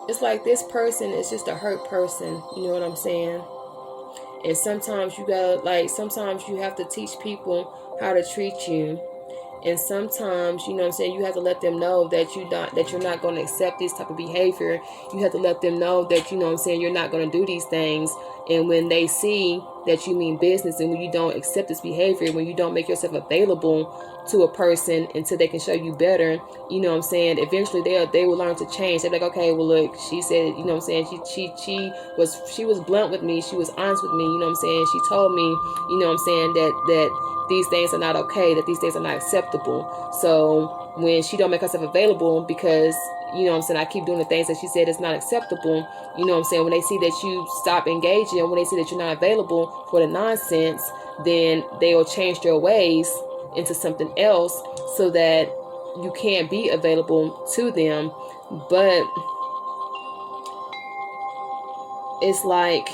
it's like this person is just a hurt person, you know what I'm saying? And sometimes sometimes you have to teach people how to treat you. And sometimes, you know what I'm saying, you have to let them know that you're not going to accept this type of behavior. You have to let them know that, you know what I'm saying, you're not going to do these things. And when they see that you mean business, and when you don't accept this behavior, when you don't make yourself available to a person until they can show you better, you know what I'm saying, eventually they will learn to change. They're like, okay, well, look, she said, you know what I'm saying, she was blunt with me, she was honest with me, you know what I'm saying, she told me, you know what I'm saying, that these things are not okay, that these things are not acceptable. So when she don't make herself available because, you know what I'm saying, I keep doing the things that she said is not acceptable, you know what I'm saying, when they see that you stop engaging, when they see that you're not available for the nonsense, then they will change their ways into something else so that you can't be available to them. But it's like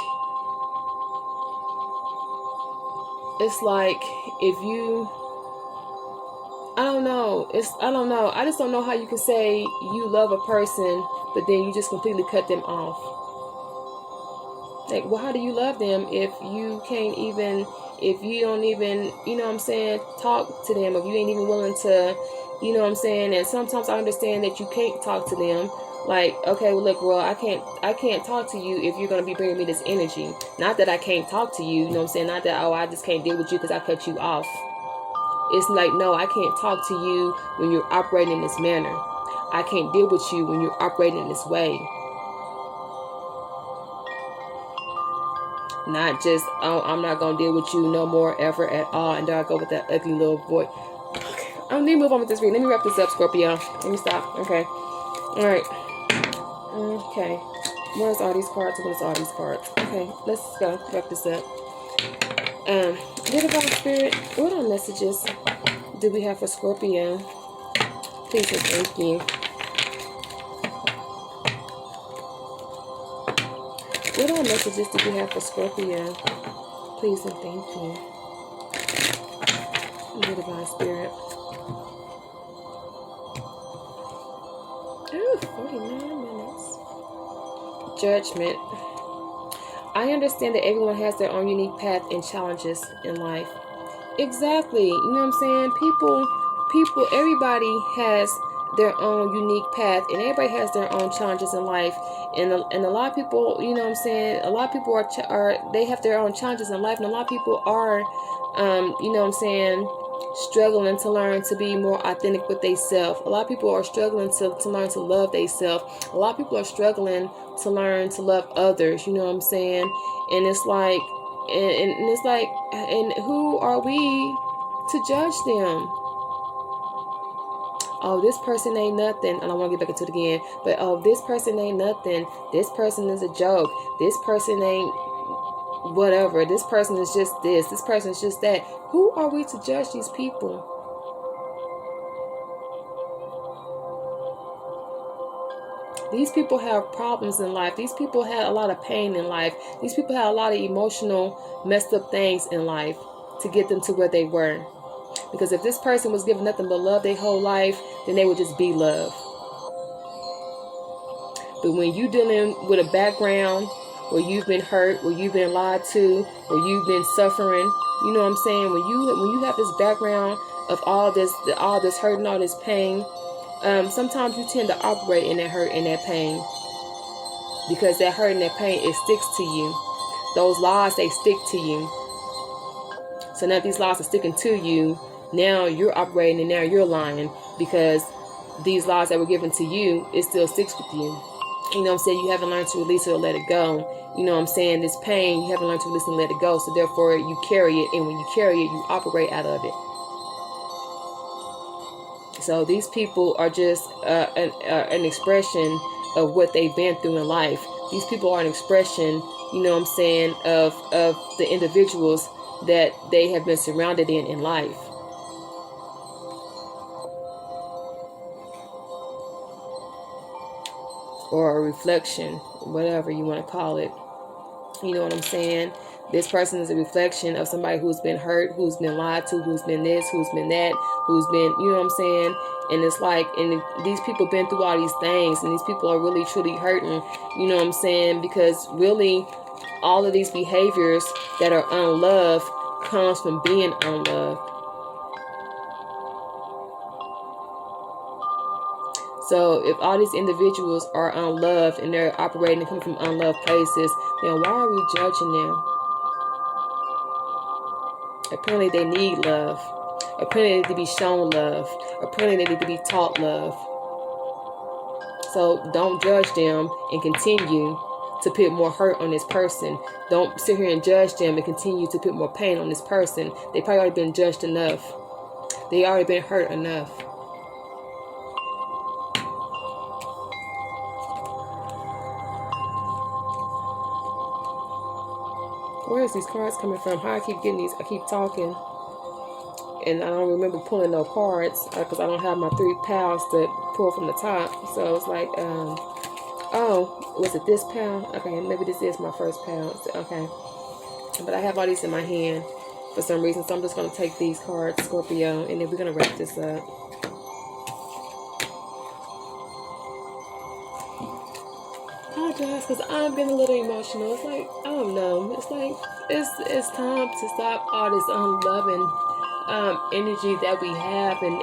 if you, I don't know. I just don't know how you can say you love a person, but then you just completely cut them off. Like, well, how do you love them if you can't even, if you don't even, you know what I'm saying, talk to them, if you ain't even willing to, you know what I'm saying? And sometimes I understand that you can't talk to them. Like, okay, well, look, girl, I can't talk to you if you're going to be bringing me this energy. Not that I can't talk to you, you know what I'm saying? Not that, oh, I just can't deal with you because I cut you off. It's like, no, I can't talk to you when you're operating in this manner. I can't deal with you when you're operating in this way. Not just, oh, I'm not going to deal with you no more ever at all. And there I go with that ugly little voice. Let me move on with this reading. Let me wrap this up, Scorpio. Let me stop. Okay. All right. Okay. Where's all these cards? Where's all these cards? Okay. Let's go. Wrap this up. Dear Divine Spirit, what are messages do we have for Scorpio? Please and thank you. What all messages do we have for Scorpio? Please and thank you. Dear Divine Spirit. Ooh, 49 minutes. Judgment. I understand that everyone has their own unique path and challenges in life. Exactly. You know what I'm saying? People, everybody has their own unique path, and everybody has their own challenges in life. And a lot of people, you know what I'm saying, a lot of people are they have their own challenges in life, and a lot of people are, you know what I'm saying, struggling to learn to be more authentic with themselves. A lot of people are struggling to learn to love themselves. A lot of people are struggling to learn to love others, you know what I'm saying? And it's like, and it's like, and who are we to judge them? Oh, this person ain't nothing. I don't want to get back into it again, but oh, this person ain't nothing. This person is a joke. This person ain't whatever. This person is just this. This person is just that. Who are we to judge these people? These people have problems in life. These people had a lot of pain in life. These people had a lot of emotional, messed up things in life to get them to where they were. Because if this person was given nothing but love their whole life, then they would just be love. But when you dealing with a background where you've been hurt, where you've been lied to, where you've been suffering, you know what I'm saying? When you have this background of all this hurt and all this pain, sometimes you tend to operate in that hurt and that pain, because that hurt and that pain, it sticks to you. Those lies, they stick to you. So now these lies are sticking to you. Now you're operating and now you're lying, because these lies that were given to you, it still sticks with you. You know what I'm saying? You haven't learned to release it or let it go. You know what I'm saying? This pain, you haven't learned to release and let it go. So therefore, you carry it. And when you carry it, you operate out of it. So these people are just an expression of what they've been through in life. These people are an expression, you know what I'm saying, of the individuals that they have been surrounded in life. Or a reflection, whatever you want to call it. You know what I'm saying? This person is a reflection of somebody who's been hurt, who's been lied to, who's been this, who's been that, who's been, you know what I'm saying? And it's like, and these people been through all these things, and these people are really truly hurting, you know what I'm saying? Because really, all of these behaviors that are unloved comes from being unloved. So if all these individuals are unloved and they're operating and coming from unloved places, then why are we judging them? Apparently they need love. Apparently they need to be shown love. Apparently they need to be taught love. So don't judge them and continue to put more hurt on this person. Don't sit here and judge them and continue to put more pain on this person. They probably already been judged enough. They already been hurt enough. Where is these cards coming from? How I keep getting these? I keep talking, and I don't remember pulling no cards because I don't have my 3 pals to pull from the top. So it's like, oh, was it this pal? Okay, maybe this is my first pal. Okay, but I have all these in my hand for some reason, so I'm just going to take these cards, Scorpio, and then we're going to wrap this up. Apologize because I'm getting a little emotional. It's like, I don't know. It's like, it's time to stop all this unloving energy that we have, and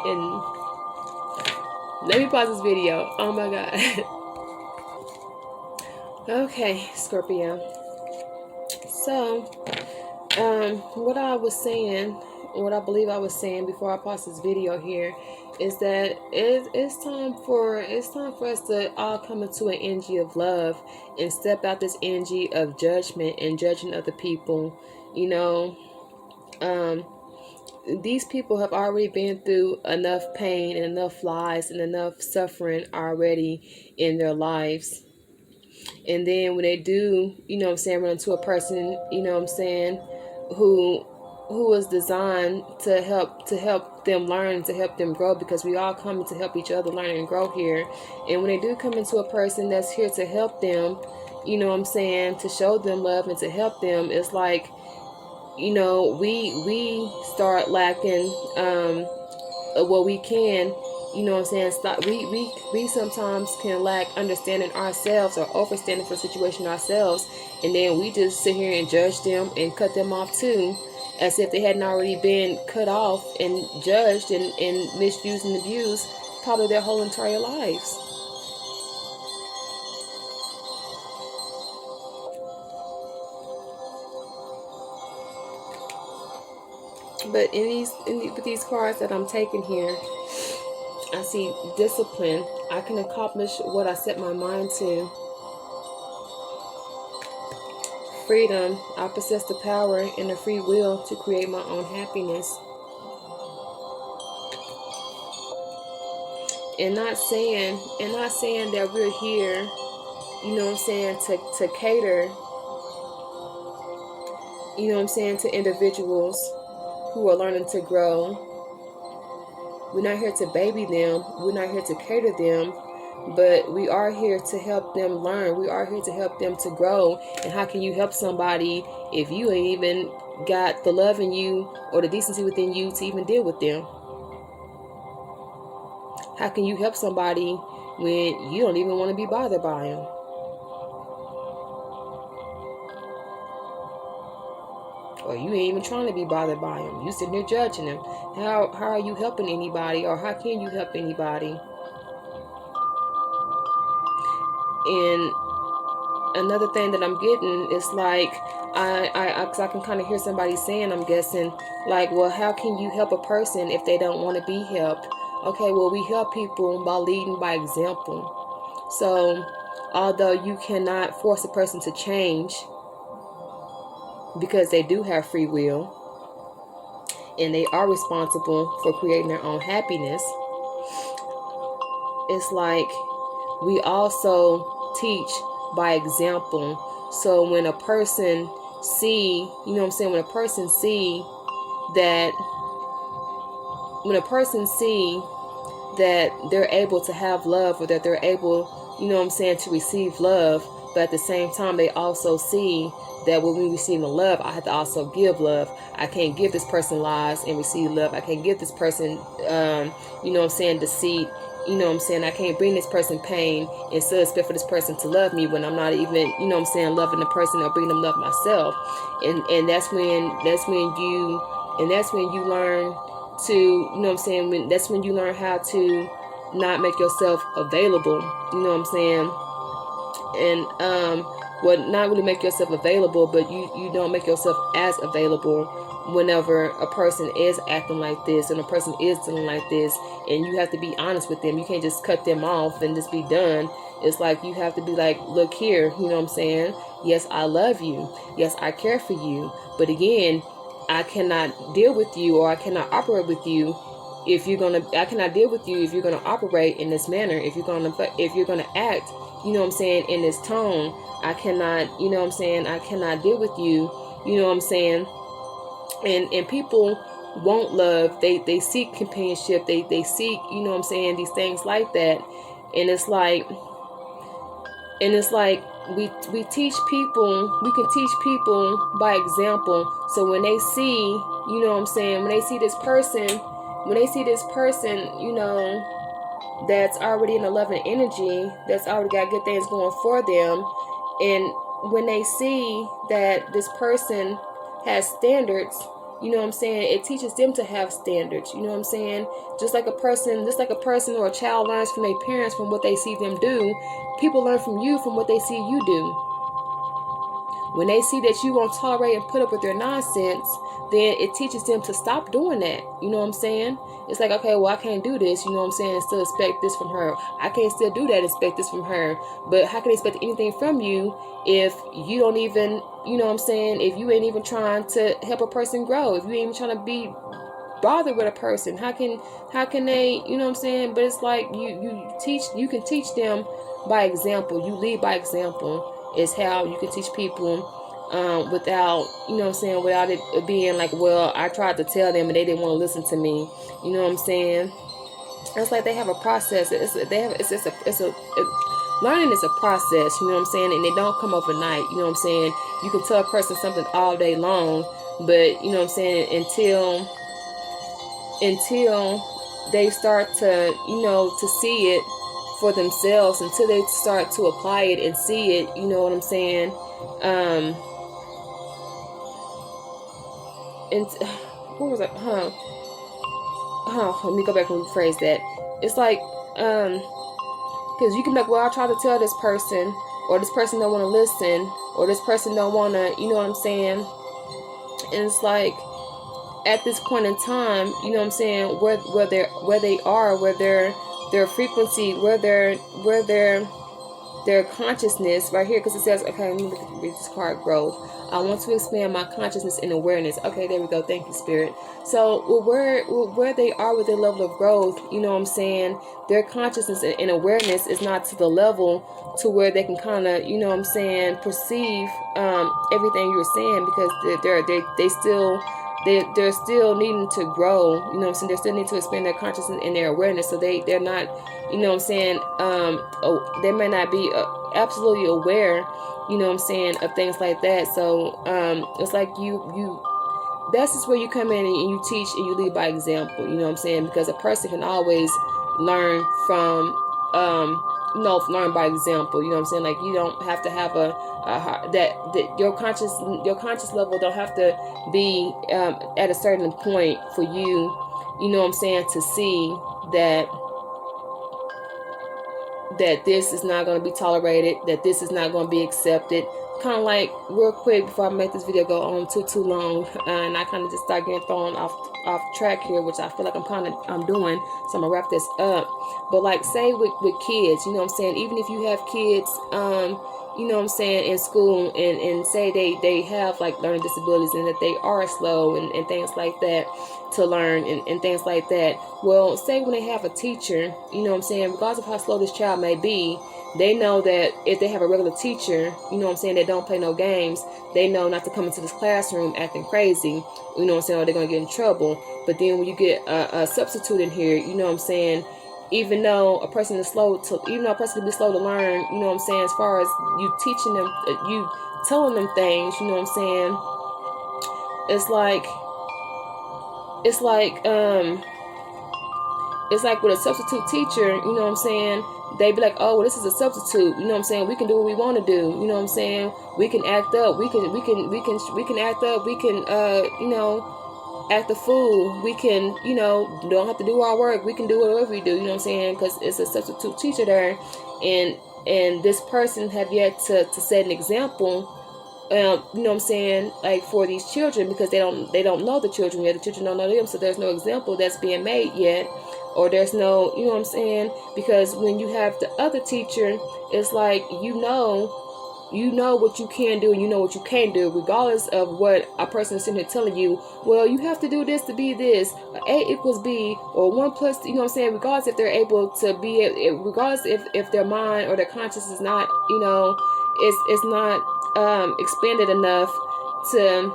let me pause this video. Oh my god. Okay, Scorpio. So what I was saying, what I believe I was saying before I pause this video here, is that it's time for us to all come into an energy of love and step out this energy of judgment and judging other people. You know, these people have already been through enough pain and enough lies and enough suffering already in their lives. And then when they do, you know what I'm saying, run into a person, you know what I'm saying, who was designed to help them learn, to help them grow, because we all come to help each other learn and grow here. And when they do come into a person that's here to help them, you know what I'm saying, to show them love and to help them, it's like, you know, we start lacking what we can, you know what I'm saying, stop. We sometimes can lack understanding ourselves or overstanding for a situation ourselves, and then we just sit here and judge them and cut them off too, as if they hadn't already been cut off and judged and misused and abused probably their whole entire lives. But with these cards that I'm taking here, I see discipline. I can accomplish what I set my mind to. Freedom. I possess the power and the free will to create my own happiness. And not saying that we're here, you know what I'm saying, to cater, you know what I'm saying, to individuals who are learning to grow. We're not here to baby them. We're not here to cater them. But we are here to help them learn. We are here to help them to grow. And how can you help somebody if you ain't even got the love in you or the decency within you to even deal with them? How can you help somebody when you don't even want to be bothered by them? Or you ain't even trying to be bothered by them. You sitting here judging them. How are you helping anybody? Or how can you help anybody? And another thing that I'm getting is like, cause I can kind of hear somebody saying, I'm guessing, like, well, how can you help a person if they don't want to be helped? Okay, well, we help people by leading by example. So, although you cannot force a person to change because they do have free will and they are responsible for creating their own happiness, it's like we also teach by example. So when a person see, you know what I'm saying, when a person see that they're able to have love, or that they're able, you know what I'm saying, to receive love, but at the same time they also see that when we receive the love, I have to also give love. I can't give this person lies and receive love. I can't give this person, you know what I'm saying, deceit. You know what I'm saying? I can't bring this person pain and still expect for this person to love me when I'm not even, you know what I'm saying, loving the person or bringing them love myself. And that's when you learn to, you know what I'm saying, that's when you learn how to not make yourself available. You know what I'm saying? And well, not really make yourself available, but you don't make yourself as available whenever a person is acting like this and a person is doing like this, and you have to be honest with them. You can't just cut them off and just be done. It's like you have to be like, look here, you know what I'm saying? Yes, I love you. Yes, I care for you. But again, I cannot deal with you, or I cannot operate with you I cannot deal with you if you're gonna operate in this manner. If you're gonna act, you know what I'm saying, in this tone, I cannot, you know what I'm saying, I cannot deal with you, you know what I'm saying. And people want love. They seek companionship. They seek, you know what I'm saying, these things like that. And it's like we teach people, we can teach people by example. So when they see, you know what I'm saying, when they see this person, you know, that's already in a loving energy, that's already got good things going for them, and when they see that this person has standards, you know what I'm saying, it teaches them to have standards, you know what I'm saying. Just like a person or a child learns from their parents from what they see them do, people learn from you from what they see you do. When they see that you won't tolerate and put up with their nonsense, then it teaches them to stop doing that. You know what I'm saying? It's like, okay, well, I can't do this, you know what I'm saying, and still expect this from her. I can't still do that and expect this from her. But how can they expect anything from you if you don't even, you know what I'm saying, if you ain't even trying to help a person grow, if you ain't even trying to be bothered with a person? How can they, you know what I'm saying? But it's like you can teach them by example. You lead by example is how you can teach people, without, you know what I'm saying, without it being like, well, I tried to tell them and they didn't want to listen to me. You know what I'm saying? It's like they have a process. Learning is a process, you know what I'm saying, and they don't come overnight. You know what I'm saying? You can tell a person something all day long, but you know what I'm saying, until they start to, you know, to see it for themselves, until they start to apply it and see it, you know what I'm saying. And what was that? Let me go back and rephrase that. it's like, because you can be like, well, I try to tell this person, or this person don't want to listen, or this person don't want to, you know what I'm saying? And it's like, at this point in time, you know what I'm saying, where they are, where their frequency, where their consciousness right here, because it says, okay, let me read this card, growth. I want to expand my consciousness and awareness. Okay, there we go. Thank you, Spirit. So where they are with their level of growth, you know what I'm saying, their consciousness and awareness is not to the level to where they can kind of, you know what I'm saying, perceive everything you're saying, because they're still needing to grow, you know what I'm saying, they still need to expand their consciousness and their awareness, so they're not, you know what I'm saying, they may not be absolutely aware, you know what I'm saying, of things like that. So it's like that's just where you come in and you teach and you lead by example, you know what I'm saying, because a person can always learn from learn by example, you know what I'm saying, like you don't have to have that your conscious level don't have to be at a certain point for you, you know what I'm saying, to see that this is not going to be tolerated, that this is not going to be accepted. Kind of like, real quick before I make this video go on too long, and I kind of just start getting thrown off track here, which I feel like I'm doing, so I'm gonna wrap this up. But like, say with kids, you know what I'm saying, even if you have kids, you know what I'm saying, in school, and say they have like learning disabilities, and that they are slow and things like that to learn, and things like that. Well, say when they have a teacher, you know what I'm saying, regardless of how slow this child may be, they know that if they have a regular teacher, you know what I'm saying, that don't play no games, they know not to come into this classroom acting crazy, you know what I'm saying, or they're going to get in trouble. But then when you get a substitute in here, you know what I'm saying, even though a person is even though a person can be slow to learn, you know what I'm saying, as far as you teaching them, you telling them things, you know what I'm saying, it's like with a substitute teacher, you know what I'm saying, they be like, oh, well, this is a substitute, you know what I'm saying, we can do what we want to do, you know what I'm saying, we can act up, we can act up, we can you know, act the fool, we can, you know, don't have to do our work, we can do whatever we do, you know what I'm saying, because it's a substitute teacher there, and this person have yet to set an example, you know what I'm saying, like for these children, because they don't know the children yet, the children don't know them, so there's no example that's being made yet, or there's no, you know what I'm saying, because when you have the other teacher, it's like, you know what you can do and you know what you can't do, regardless of what a person is sitting here telling you. Well, you have to do this to be this, A equals B, or 1 plus, you know what I'm saying, regardless if they're able to be, regardless if their mind or their conscience is not, you know, it's not expanded enough to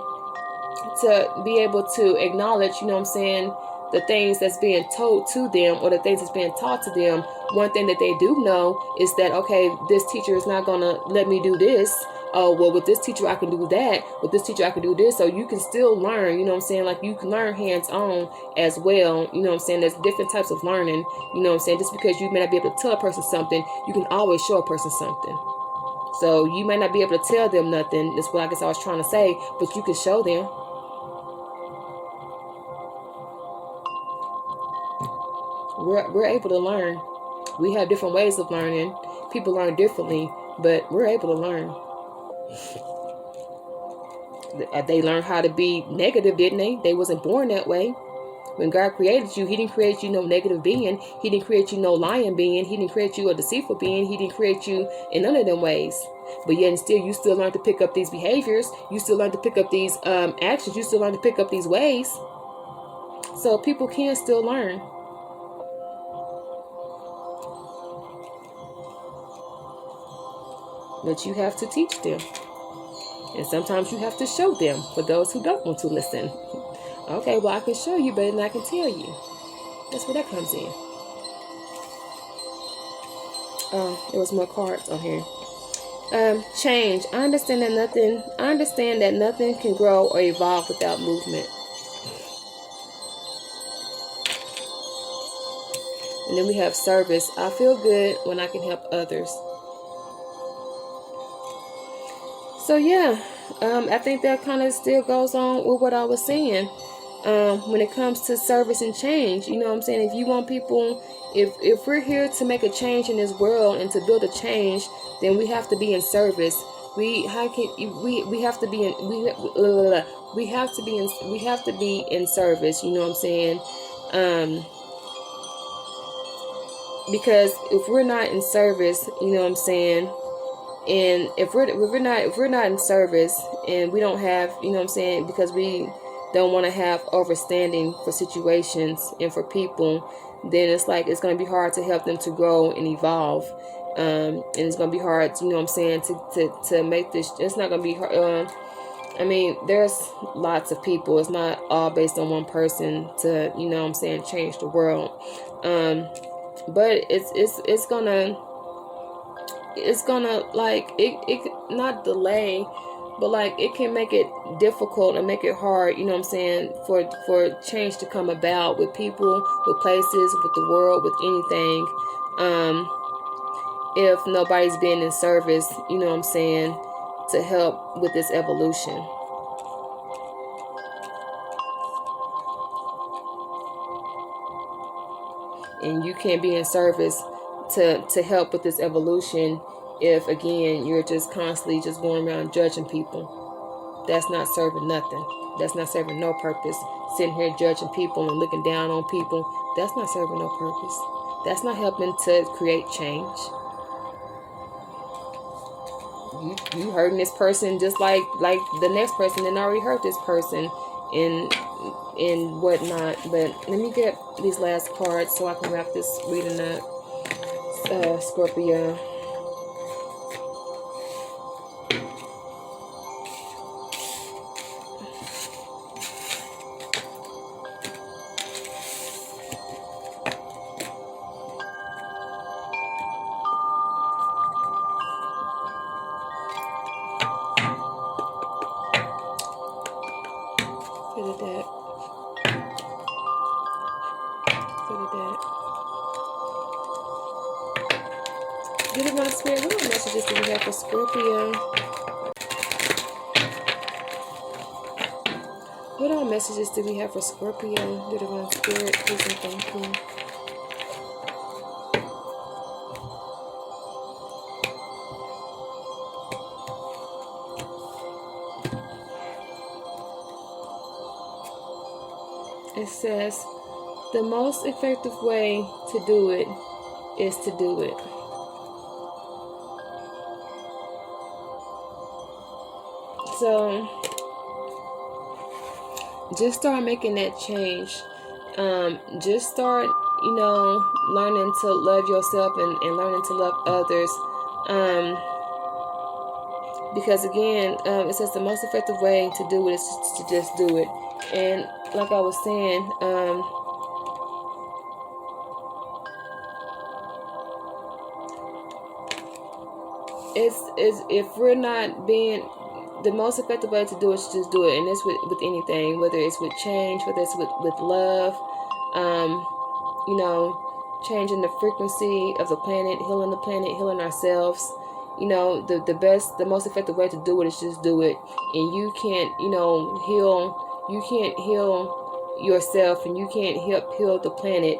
be able to acknowledge, you know what I'm saying, the things that's being told to them, or the things that's being taught to them. One thing that they do know is that, okay, this teacher is not going to let me do this. Oh, well, with this teacher I can do that, with this teacher I can do this. So you can still learn, you know what I'm saying, like you can learn hands-on as well, you know what I'm saying. There's different types of learning, you know what I'm saying. Just because you may not be able to tell a person something, you can always show a person something. So you may not be able to tell them nothing, that's what I guess I was trying to say, but you can show them. We're able to learn. We have different ways of learning. People learn differently, but we're able to learn. They learned how to be negative, didn't they? They wasn't born that way. When God created you, he didn't create you no negative being. He didn't create you no lying being. He didn't create you a deceitful being. He didn't create you in none of them ways. But yet and still, you still learn to pick up these behaviors. You still learn to pick up these actions. You still learn to pick up these ways. So people can still learn. But you have to teach them. And sometimes you have to show them for those who don't want to listen. Okay, well, I can show you better than I can tell you. That's where that comes in. Oh, there was more cards on here. Change. I understand that nothing can grow or evolve without movement. And then we have service. I feel good when I can help others. So yeah, I think that kind of still goes on with what I was saying. when it comes to service and change. You know what I'm saying? If you want people, if we're here to make a change in this world and to build a change, then we have to be in service. We have to be in service. You know what I'm saying? Because if we're not in service, you know what I'm saying, and if we're not in service, and we don't have, you know what I'm saying, because we don't want to have overstanding for situations and for people, then it's like it's going to be hard to help them to grow and evolve, and it's going to be hard, you know what I'm saying, to make this. It's not going to be hard. I mean, there's lots of people. It's not all based on one person to, you know what I'm saying, change the world. But it's gonna like it not delay, but like it can make it difficult and make it hard, you know what I'm saying, for change to come about with people, with places, with the world, with anything, if nobody's being in service, you know what I'm saying, to help with this evolution. And you can't be in service to help with this evolution if, again, you're just constantly just going around judging people. That's not serving nothing. That's not serving no purpose. Sitting here judging people and looking down on people, that's not serving no purpose. That's not helping to create change. You hurting this person just like the next person that already hurt this person and whatnot. But let me get these last cards so I can wrap this reading up. Scorpio. Divine Spirit, what messages do we have for Scorpio? What all messages do we have for Scorpio? Divine Spirit, please and thank you. It says, the most effective way to do it is to do it. So just start making that change. Just start, learning to love yourself and learning to love others. Because again, it says the most effective way to do it is to just do it. And like I was saying, it's if we're not being, the most effective way to do it is just do it. And it's with anything, whether it's with change, whether it's with love, changing the frequency of the planet, healing ourselves. The most effective way to do it is just do it. And you can't, heal yourself, and you can't help heal the planet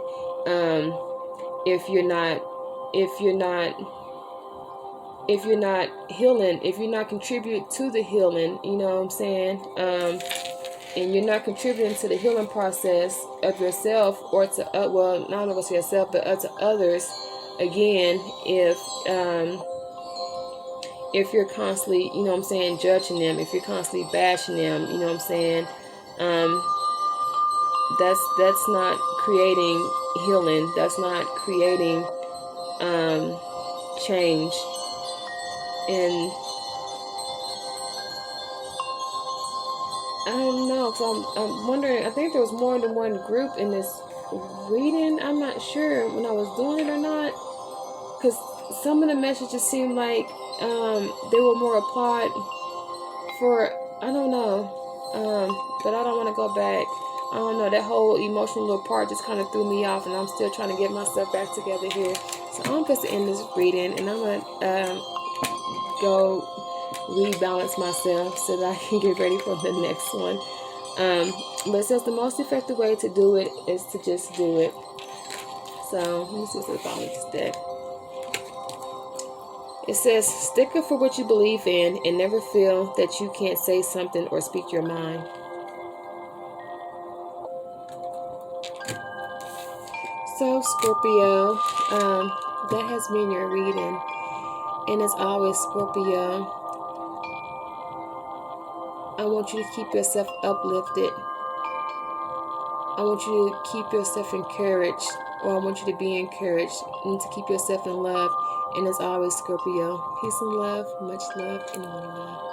if you're not healing, if you're not contributing to the healing, you know what I'm saying? And you're not contributing to the healing process of yourself or to, not only to yourself, but to others. Again, if you're constantly, judging them, if you're constantly bashing them, you know what I'm saying? That's not creating healing. That's not creating change. And I don't know, because I'm wondering, I think there was more than one group in this reading. I'm not sure when I was doing it or not, because some of the messages seemed like they were more applied for, I don't know, but I don't want to go back. I don't know, that whole emotional little part just kind of threw me off, and I'm still trying to get myself back together here. So I'm supposed to end this reading, and I'm going to go rebalance myself so that I can get ready for the next one. But it says the most effective way to do it is to just do it. So let me see what's at the bottom of this deck. It says, stick up for what you believe in and never feel that you can't say something or speak your mind. So Scorpio, that has been your reading. And as always, Scorpio, I want you to keep yourself uplifted. I want you to keep yourself encouraged, or I want you to be encouraged and to keep yourself in love. And as always, Scorpio, peace and love, much love, and more love.